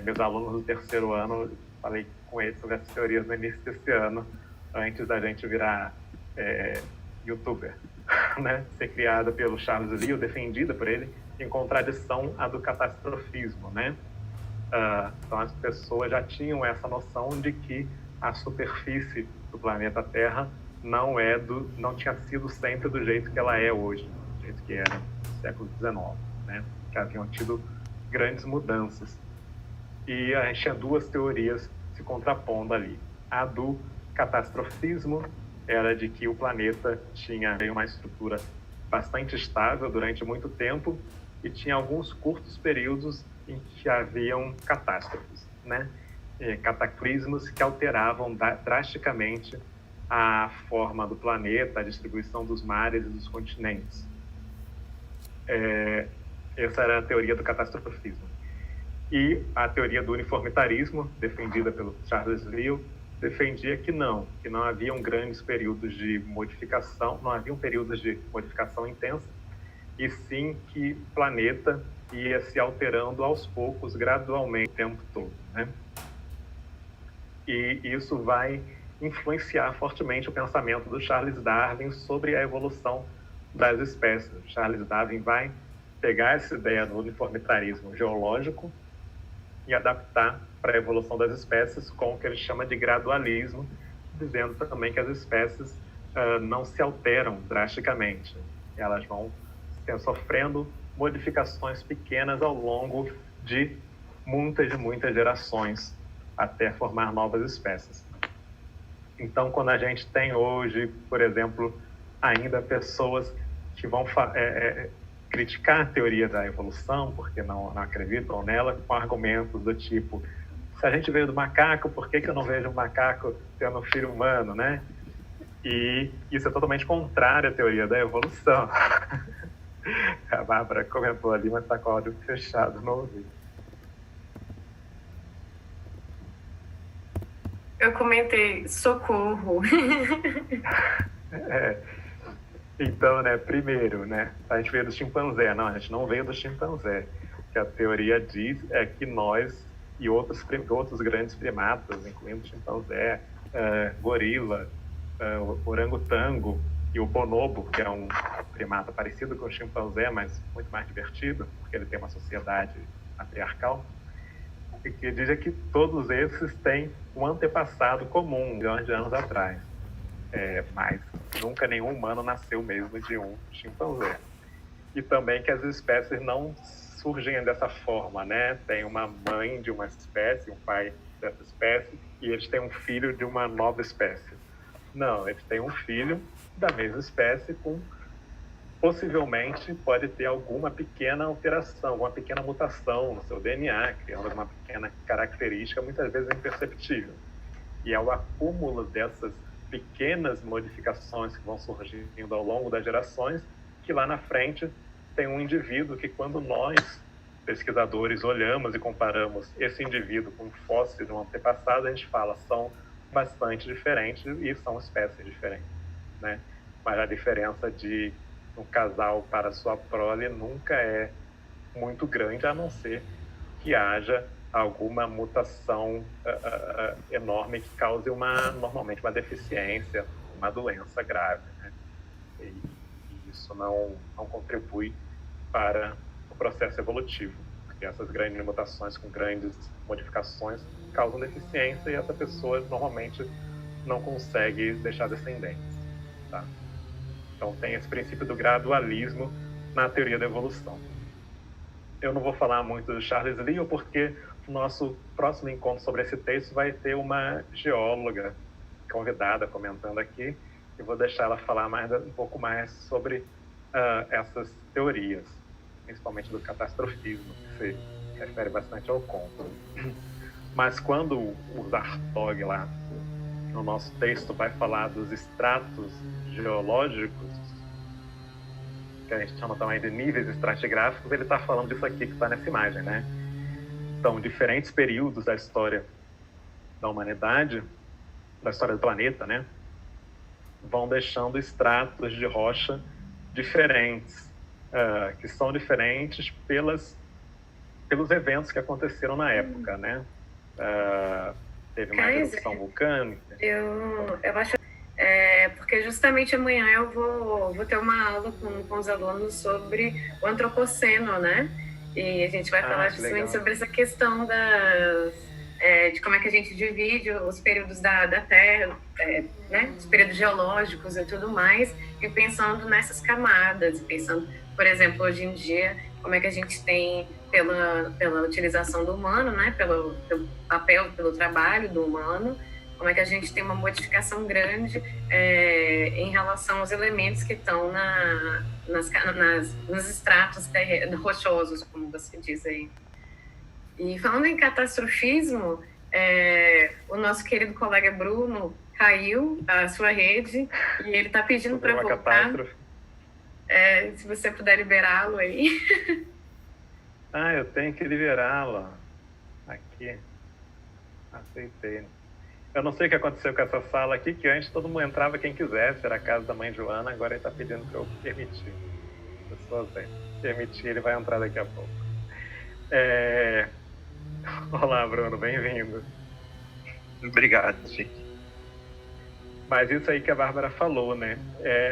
[SPEAKER 1] Meus alunos do terceiro ano, falei com eles sobre essas teorias no início desse ano, antes da gente virar youtuber, né? Ser criada pelo Charles Lyell, defendida por ele, em contradição à do catastrofismo, né? Então as pessoas já tinham essa noção de que a superfície do planeta Terra não tinha sido sempre do jeito que ela é hoje, do jeito que era no século XIX, né? Que haviam tido grandes mudanças. E a gente tinha duas teorias se contrapondo ali. A do catastrofismo era de que o planeta tinha uma estrutura bastante estável durante muito tempo e tinha alguns curtos períodos em que haviam catástrofes, né? Cataclismos que alteravam drasticamente a forma do planeta, a distribuição dos mares e dos continentes. Essa era a teoria do catastrofismo. E a teoria do uniformitarismo, defendida pelo Charles Lyell, defendia que não haviam grandes períodos de modificação, não haviam períodos de modificação intensa, e sim que o planeta ia se alterando aos poucos, gradualmente, o tempo todo, né? E isso vai influenciar fortemente o pensamento do Charles Darwin sobre a evolução das espécies. Charles Darwin vai pegar essa ideia do uniformitarismo geológico e adaptar para a evolução das espécies com o que ele chama de gradualismo, dizendo também que as espécies não se alteram drasticamente. Elas vão sofrendo modificações pequenas ao longo de muitas gerações até formar novas espécies. Então, quando a gente tem hoje, por exemplo, ainda pessoas que vão criticar a teoria da evolução, porque não acreditam nela, com argumentos do tipo: se a gente veio do macaco, por que eu não vejo um macaco tendo um filho humano, né? E isso é totalmente contrário à teoria da evolução. A Bárbara comentou ali, mas está com o áudio fechado, não ouvi.
[SPEAKER 3] Eu comentei, socorro.
[SPEAKER 1] Então, né, primeiro, né, a gente veio do chimpanzé. Não, a gente não veio do chimpanzé. O que a teoria diz é que nós e outros grandes primatas, incluindo o chimpanzé, gorila, orangotango e o bonobo, que é um primata parecido com o chimpanzé, mas muito mais divertido, porque ele tem uma sociedade matriarcal, e que diz que todos esses têm um antepassado comum, milhões de anos atrás. Mas nunca nenhum humano nasceu mesmo de um chimpanzé. E também que as espécies não surgem dessa forma, né? Tem uma mãe de uma espécie, um pai dessa espécie, e eles têm um filho de uma nova espécie. Não, eles têm um filho da mesma espécie com, possivelmente, pode ter alguma pequena alteração, alguma pequena mutação no seu DNA, criando alguma pequena característica, muitas vezes imperceptível. E é o acúmulo dessas pequenas modificações que vão surgindo ao longo das gerações, que lá na frente tem um indivíduo que, quando nós, pesquisadores, olhamos e comparamos esse indivíduo com um fóssil de um antepassado, a gente fala, são bastante diferentes e são espécies diferentes, né? Mas a diferença de um casal para sua prole nunca é muito grande, a não ser que haja alguma mutação enorme que cause normalmente uma deficiência, uma doença grave, né? E isso não contribui para o processo evolutivo, porque essas grandes mutações com grandes modificações causam deficiência e essa pessoa normalmente não consegue deixar descendentes, tá? Então tem esse princípio do gradualismo na teoria da evolução. Eu não vou falar muito do Charles Lyell, porque o nosso próximo encontro sobre esse texto vai ter uma geóloga convidada comentando aqui, e vou deixar ela falar um pouco mais sobre essas teorias, principalmente do catastrofismo, que se refere bastante ao conto. Mas quando o Zartog, lá no nosso texto, vai falar dos estratos geológicos, que a gente chama também de níveis estratigráficos, ele está falando disso aqui que está nessa imagem, né? Então, diferentes períodos da história da humanidade, da história do planeta, né, vão deixando estratos de rocha diferentes, que são diferentes pelos eventos que aconteceram na época, né? Teve uma erupção vulcânica.
[SPEAKER 3] Eu acho... porque justamente amanhã eu vou ter uma aula com os alunos sobre o antropoceno, né? E a gente vai falar justamente sobre essa questão de como é que a gente divide os períodos da Terra, né? Os períodos geológicos e tudo mais, e pensando nessas camadas, pensando, por exemplo, hoje em dia, como é que a gente tem, pela utilização do humano, né? Pelo papel, pelo trabalho do humano, como é que a gente tem uma modificação grande em relação aos elementos que estão nos estratos rochosos, como você diz aí. E falando em catastrofismo, o nosso querido colega Bruno caiu a sua rede e ele está pedindo para voltar. Se você puder liberá-lo aí.
[SPEAKER 1] Eu tenho que liberá-lo. Aqui. Aceitei. Eu não sei o que aconteceu com essa sala aqui, que antes todo mundo entrava quem quisesse, era a casa da mãe Joana, agora ele está pedindo para eu permitir. Pessoas bem. Permitir, ele vai entrar daqui a pouco. Olá, Bruno, bem-vindo.
[SPEAKER 2] Obrigado, gente.
[SPEAKER 1] Mas isso aí que a Bárbara falou, né?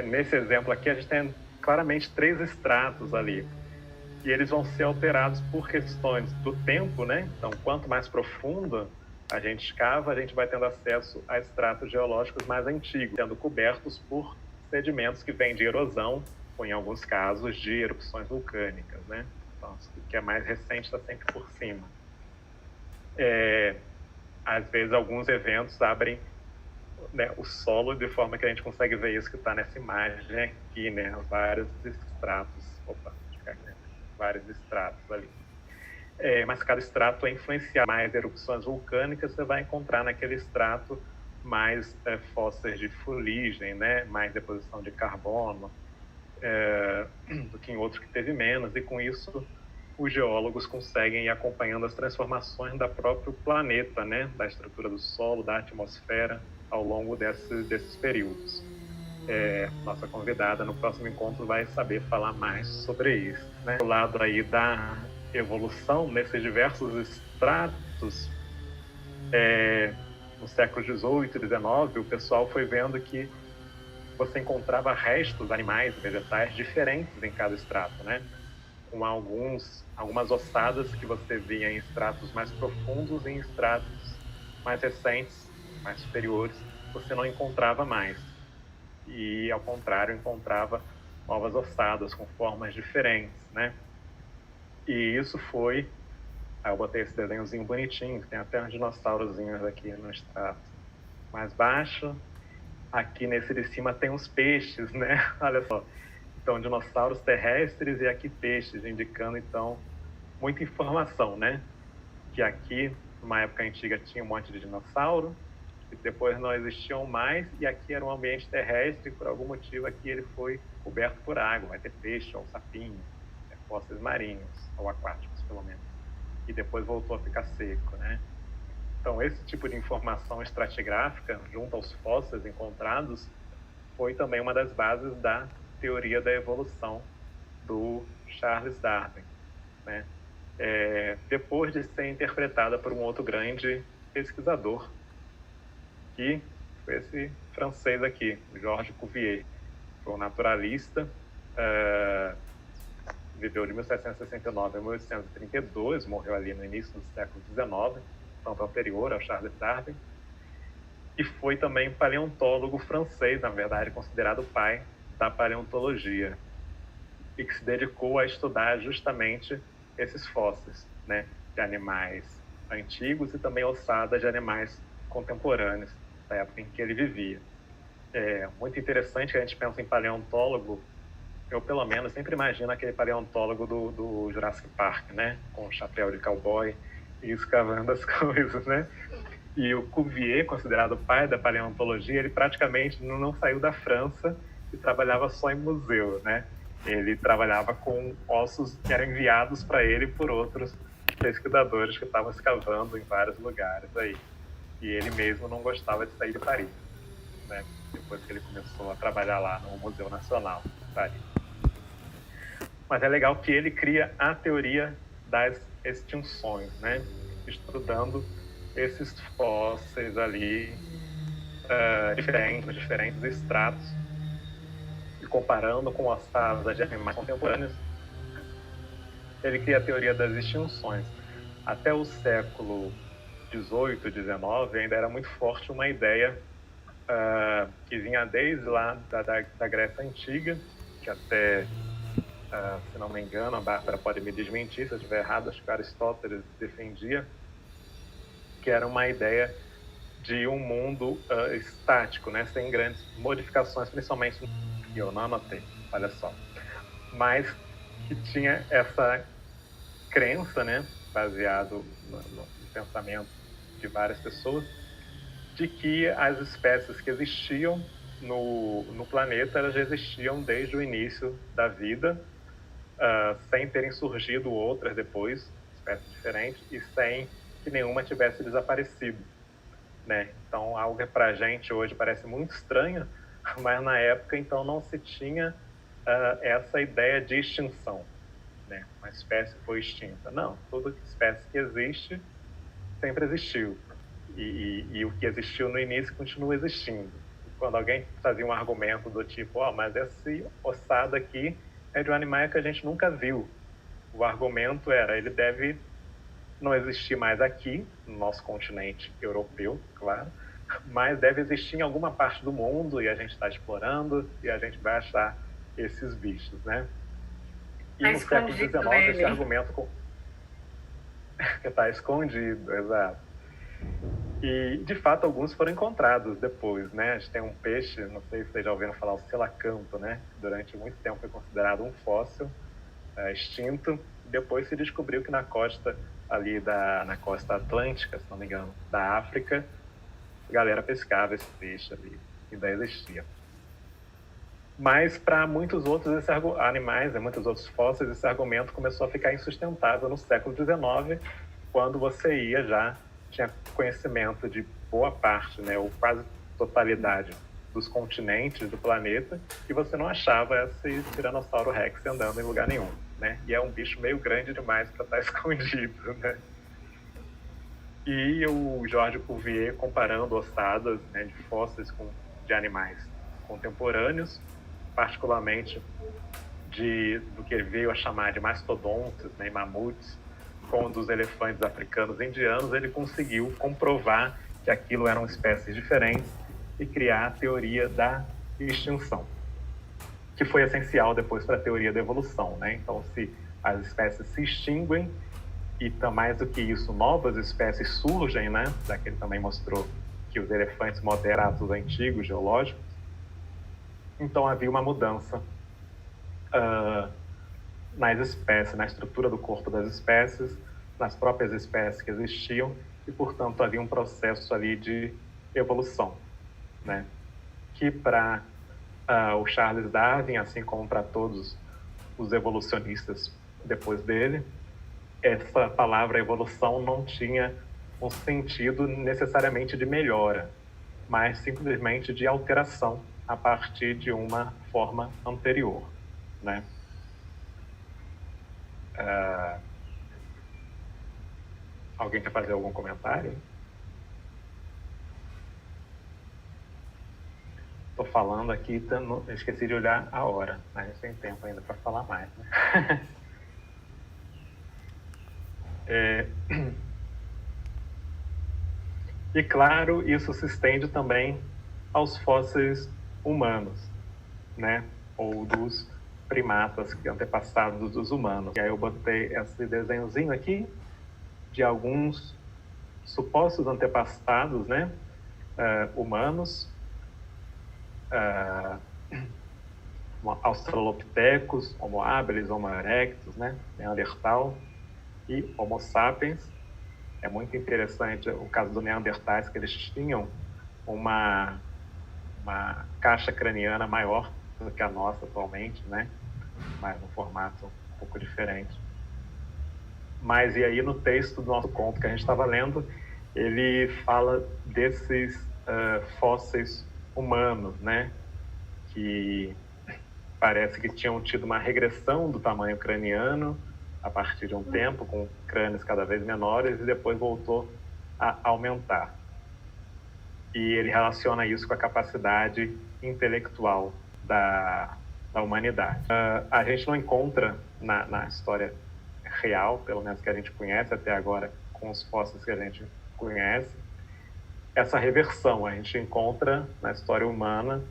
[SPEAKER 1] Nesse exemplo aqui, a gente tem claramente 3 estratos ali. E eles vão ser alterados por questões do tempo, né? Então, quanto mais profundo a gente escava, a gente vai tendo acesso a estratos geológicos mais antigos, sendo cobertos por sedimentos que vêm de erosão, ou em alguns casos de erupções vulcânicas, né? Então, o que é mais recente está sempre por cima. Às vezes, alguns eventos abrem, né, o solo de forma que a gente consegue ver isso que está nessa imagem aqui, né? Vários estratos. Vários estratos ali. Mas cada estrato é influenciado mais erupções vulcânicas, você vai encontrar naquele estrato mais fósseis de fuligem, né? Mais deposição de carbono, do que em outro que teve menos, e com isso os geólogos conseguem ir acompanhando as transformações do próprio planeta, né? Da estrutura do solo, da atmosfera, ao longo desses períodos. Nossa convidada no próximo encontro vai saber falar mais sobre isso, né? Do lado aí da evolução, nesses diversos estratos, no século XVIII e XIX, o pessoal foi vendo que você encontrava restos animais e vegetais diferentes em cada estrato, né? Com algumas ossadas que você via em estratos mais profundos e em estratos mais recentes, mais superiores, você não encontrava mais. E, ao contrário, encontrava novas ossadas com formas diferentes, né? E isso foi... eu botei esse desenhozinho bonitinho, tem até uns dinossaurozinhos aqui no extrato mais baixo. Aqui nesse de cima tem uns peixes, né? Olha só. Então, dinossauros terrestres e aqui peixes, indicando, então, muita informação, né? Que aqui, numa época antiga, tinha um monte de dinossauro, que depois não existiam mais, e aqui era um ambiente terrestre, e por algum motivo aqui ele foi coberto por água, vai ter peixe ou sapinho, fósseis marinhos, ou aquáticos, pelo menos. E depois voltou a ficar seco, né? Então, esse tipo de informação estratigráfica, junto aos fósseis encontrados, foi também uma das bases da teoria da evolução do Charles Darwin, né? Depois de ser interpretada por um outro grande pesquisador, que foi esse francês aqui, Georges Cuvier. Foi um naturalista, viveu de 1769 a 1832, morreu ali no início do século XIX, tanto anterior ao Charles Darwin, e foi também paleontólogo francês, na verdade, considerado o pai da paleontologia, e que se dedicou a estudar justamente esses fósseis, né, de animais antigos e também ossadas de animais contemporâneos, da época em que ele vivia. Muito interessante que a gente pensa em paleontólogo. Eu, pelo menos, sempre imagino aquele paleontólogo do Jurassic Park, né? Com o chapéu de cowboy e escavando as coisas, né? E o Cuvier, considerado o pai da paleontologia, ele praticamente não saiu da França e trabalhava só em museu, né? Ele trabalhava com ossos que eram enviados para ele por outros pesquisadores que estavam escavando em vários lugares aí. E ele mesmo não gostava de sair de Paris, né? Depois que ele começou a trabalhar lá no Museu Nacional de Paris. Mas é legal que ele cria a teoria das extinções, né? Estudando esses fósseis ali, diferentes estratos, e comparando com ossadas de animais contemporâneos, ele cria a teoria das extinções. Até o século XVIII, XIX, ainda era muito forte uma ideia que vinha desde lá da Grécia Antiga, que até, se não me engano, a Bárbara pode me desmentir se eu estiver errado, acho que Aristóteles defendia, que era uma ideia de um mundo estático, né, sem grandes modificações, principalmente que eu não anotei, olha só, mas que tinha essa crença, né, baseado no pensamento de várias pessoas, de que as espécies que existiam no planeta, elas já existiam desde o início da vida, sem terem surgido outras depois, espécies diferentes, e sem que nenhuma tivesse desaparecido. né? Então, algo que para a gente hoje parece muito estranho, mas na época, então, não se tinha essa ideia de extinção, né? Uma espécie foi extinta. Não, toda espécie que existe sempre existiu. E o que existiu no início continua existindo. E quando alguém fazia um argumento do tipo, mas esse ossado aqui é de um animal que a gente nunca viu. O argumento era, ele deve não existir mais aqui, no nosso continente europeu, claro, mas deve existir em alguma parte do mundo e a gente está explorando e a gente vai achar esses bichos, né? E
[SPEAKER 3] Tá
[SPEAKER 1] no século XIX,
[SPEAKER 3] escondido ele.
[SPEAKER 1] esse argumento que está escondido, exato. E, de fato, alguns foram encontrados depois, né? A gente tem um peixe, não sei se vocês já ouviram falar, o selacanto, né? Durante muito tempo foi considerado um fóssil extinto. Depois se descobriu que na costa ali na costa atlântica, se não me engano, da África, a galera pescava esse peixe ali, ainda existia. Mas para muitos outros animais, muitos outros fósseis, esse argumento começou a ficar insustentável no século XIX, quando você tinha conhecimento de boa parte, né, ou quase totalidade dos continentes do planeta, e você não achava esse Tiranossauro Rex andando em lugar nenhum, né? E é um bicho meio grande demais para estar escondido, né? E o George Cuvier comparando ossadas, né, de fósseis de animais contemporâneos, particularmente do que ele veio a chamar de mastodontes, né, mamutes, com um dos elefantes africanos e indianos, ele conseguiu comprovar que aquilo eram espécies diferentes e criar a teoria da extinção, que foi essencial depois para a teoria da evolução, né? Então, se as espécies se extinguem e, mais do que isso, novas espécies surgem, né? Já que ele também mostrou que os elefantes moderados antigos, geológicos, então havia uma mudança nas espécies, na estrutura do corpo das espécies, nas próprias espécies que existiam, e, portanto, havia um processo ali de evolução, né? Que para o Charles Darwin, assim como para todos os evolucionistas depois dele, essa palavra evolução não tinha um sentido necessariamente de melhora, mas simplesmente de alteração a partir de uma forma anterior, né? Alguém quer fazer algum comentário? Estou falando aqui, esqueci de olhar a hora, mas a gente tem tempo ainda para falar mais, né? E, claro, isso se estende também aos fósseis humanos, né? Ou dos primatas antepassados dos humanos. E aí eu botei esse desenhozinho aqui de alguns supostos antepassados, né? Humanos, Australopithecus, Homo habilis, Homo erectus, né? Neandertal e Homo sapiens. É muito interessante o caso do Neandertais, que eles tinham uma caixa craniana maior do que a nossa atualmente, né? Mas no formato um pouco diferente. Mas e aí no texto do nosso conto que a gente estava lendo, ele fala desses fósseis humanos, né? Que parece que tinham tido uma regressão do tamanho craniano a partir de um tempo, com crânios cada vez menores, e depois voltou a aumentar. E ele relaciona isso com a capacidade intelectual da humanidade. A gente não encontra na história real, pelo menos que a gente conhece até agora, com os fósseis que a gente conhece, essa reversão. A gente encontra na história humana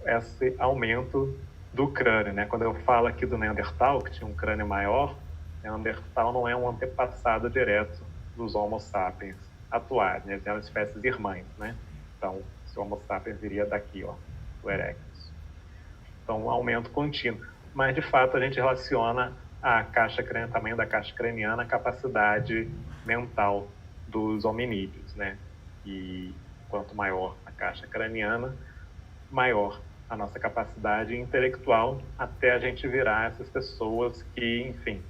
[SPEAKER 1] esse aumento do crânio, né? Quando eu falo aqui do Neandertal, que tinha um crânio maior, Neandertal não é um antepassado direto dos Homo sapiens atuais, né? Eles eram espécies irmãs, né? Então, o Homo sapiens viria daqui, ó, do Erectus. Então, um aumento contínuo. Mas, de fato, a gente relaciona tamanho da caixa craniana à capacidade mental dos hominídeos, né? E quanto maior a caixa craniana, maior a nossa capacidade intelectual, até a gente virar essas pessoas que, enfim,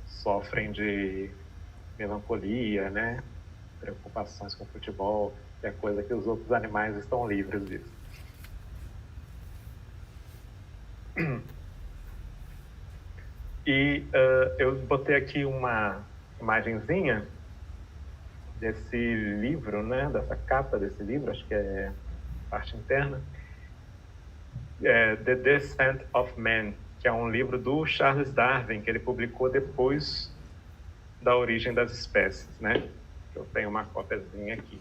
[SPEAKER 1] sofrem de melancolia, né? Preocupações com futebol, que é coisa que os outros animais estão livres disso. E eu botei aqui uma imagenzinha desse livro, né, dessa capa desse livro, acho que é parte interna, The Descent of Man, que é um livro do Charles Darwin, que ele publicou depois da Origem das Espécies, né? Eu tenho uma cópiazinha aqui.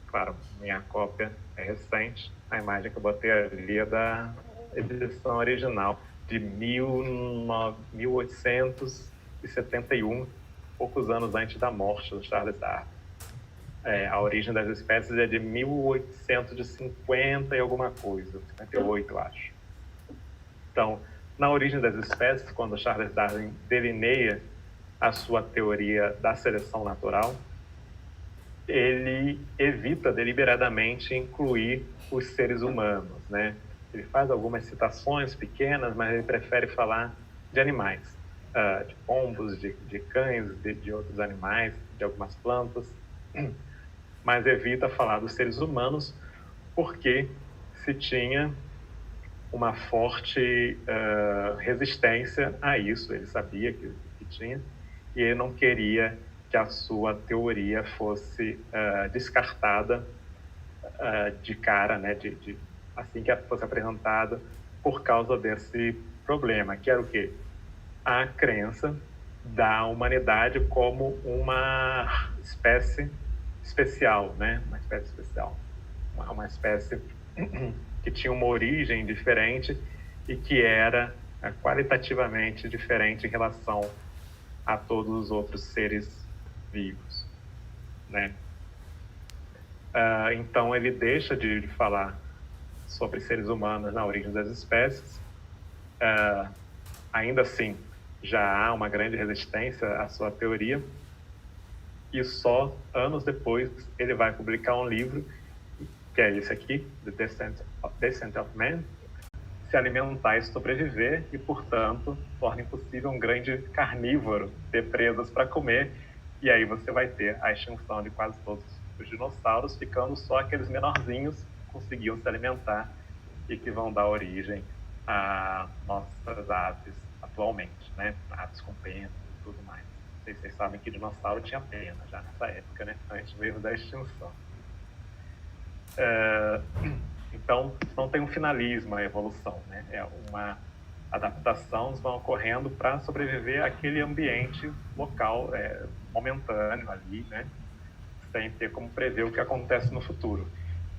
[SPEAKER 1] Claro, minha cópia é recente, a imagem que eu botei ali é da edição original, de 1871, poucos anos antes da morte do Charles Darwin. A Origem das Espécies é de 1850 e alguma coisa, 58, eu acho. Então, na Origem das Espécies, quando Charles Darwin delineia a sua teoria da seleção natural, ele evita deliberadamente incluir os seres humanos, né? Ele faz algumas citações pequenas, mas ele prefere falar de animais, de pombos, de cães, de outros animais, de algumas plantas, mas evita falar dos seres humanos porque se tinha uma forte resistência a isso. Ele sabia que tinha, e ele não queria que a sua teoria fosse descartada de cara, né, assim que fosse apresentada, por causa desse problema, que era o quê? A crença da humanidade como uma espécie especial, né? Uma espécie especial, uma espécie que tinha uma origem diferente e que era qualitativamente diferente em relação a todos os outros seres vivos, né? Então ele deixa de falar sobre seres humanos na origem das espécies. Ainda assim, já há uma grande resistência à sua teoria, e só anos depois ele vai publicar um livro, que é esse aqui, The Descent of Man, se alimentar e sobreviver, e, portanto, torna impossível um grande carnívoro ter presas para comer, e aí você vai ter a extinção de quase todos os dinossauros, ficando só aqueles menorzinhos que conseguiam se alimentar e que vão dar origem a nossas aves atualmente, né? Aves com pena e tudo mais. Não sei se vocês sabem que dinossauro tinha pena já nessa época, né? Antes mesmo da extinção. Então, não tem um finalismo a evolução, né? É uma adaptação vão ocorrendo para sobreviver àquele ambiente local, momentâneo ali, né? Sem ter como prever o que acontece no futuro.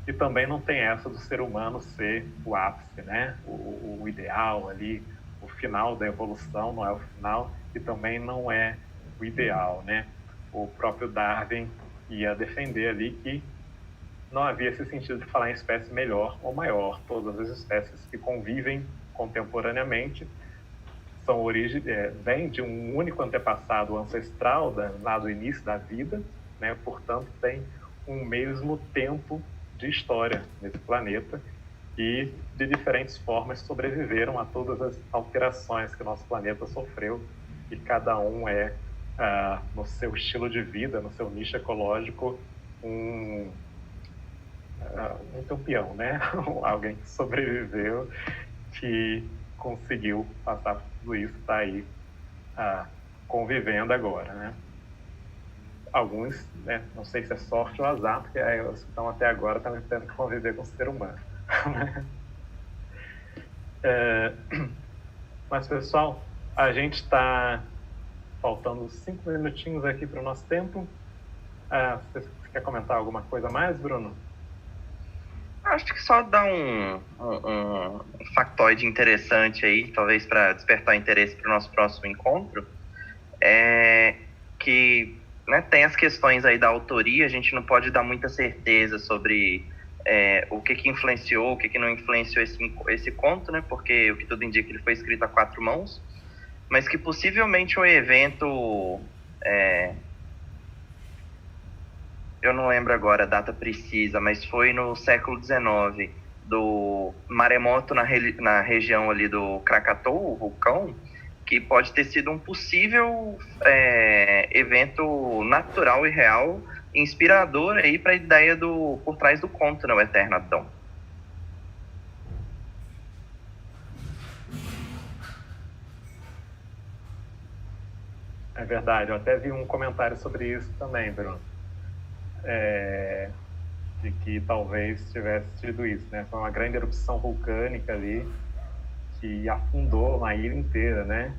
[SPEAKER 1] E também não tem essa do ser humano ser o ápice, né? O ideal ali, o final da evolução não é o final, e também não é o ideal, né? O próprio Darwin ia defender ali que não havia esse sentido de falar em espécie melhor ou maior. Todas as espécies que convivem contemporaneamente vêm de um único antepassado ancestral lá do início da vida, né? Portanto, tem um mesmo tempo de história nesse planeta, e de diferentes formas sobreviveram a todas as alterações que o nosso planeta sofreu, e cada um no seu estilo de vida, no seu nicho ecológico, um campeão, né? Alguém que sobreviveu, que conseguiu passar por tudo isso, está aí convivendo agora, né? Alguns, né, não sei se é sorte ou azar, porque os que estão até agora estão tendo que conviver com o ser humano. Mas, pessoal, a gente está faltando 5 minutinhos aqui para o nosso tempo. Você quer comentar alguma coisa mais, Bruno?
[SPEAKER 2] Acho que só dar um factoide interessante aí, talvez para despertar interesse para o nosso próximo encontro, é que, né, tem as questões aí da autoria. A gente não pode dar muita certeza sobre o que influenciou, o que não influenciou esse conto, né? Porque o que tudo indica, ele foi escrito a 4 mãos, mas que possivelmente o evento, eu não lembro agora a data precisa, mas foi no século XIX, do maremoto na região ali do Krakatoa, o vulcão, que pode ter sido um possível evento natural e real, inspirador aí para a ideia por trás do conto, né, o Eterno Adão.
[SPEAKER 1] É verdade, eu até vi um comentário sobre isso também, Bruno. De que talvez tivesse tido isso, né? Foi uma grande erupção vulcânica ali que afundou uma ilha inteira, né?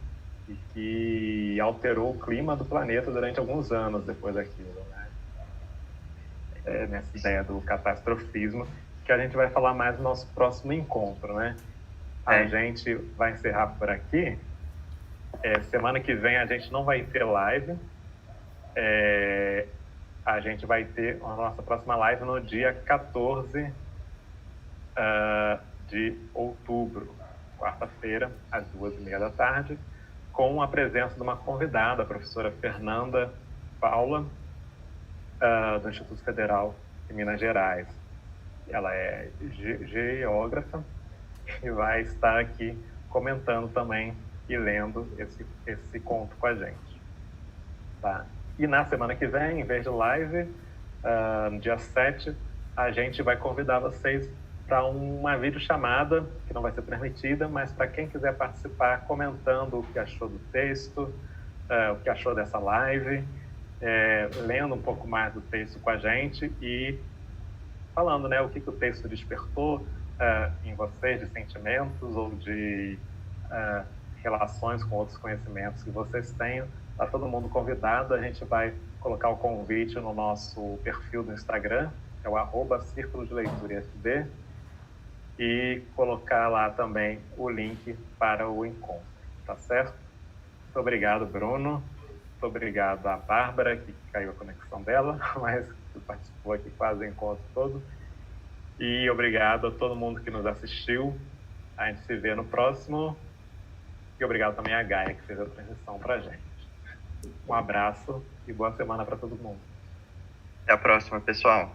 [SPEAKER 1] E que alterou o clima do planeta durante alguns anos depois daquilo, né? Nessa ideia do catastrofismo, que a gente vai falar mais no nosso próximo encontro, né? A gente vai encerrar por aqui. Semana que vem a gente não vai ter live. A gente vai ter a nossa próxima live no dia 14 de outubro, quarta-feira, às 14h30, com a presença de uma convidada, a professora Fernanda Paula, do Instituto Federal de Minas Gerais. Ela é geógrafa e vai estar aqui comentando também e lendo esse conto com a gente. Tá? E na semana que vem, em vez de live, no dia 7, a gente vai convidar vocês para uma videochamada, que não vai ser transmitida, mas para quem quiser participar, comentando o que achou do texto, o que achou dessa live, lendo um pouco mais do texto com a gente e falando, né, o que o texto despertou em vocês, de sentimentos ou de relações com outros conhecimentos que vocês tenham. Está todo mundo convidado. A gente vai colocar o convite no nosso perfil do Instagram, que é o @Círculo de Leitura IFB, e colocar lá também o link para o encontro, tá certo? Muito obrigado, Bruno. Muito obrigado à Bárbara, que caiu a conexão dela, mas que participou aqui quase o encontro todo. E obrigado a todo mundo que nos assistiu. A gente se vê no próximo. E obrigado também à Gaia, que fez a transmissão para a gente. Um abraço e boa semana para todo mundo.
[SPEAKER 2] Até a próxima, pessoal.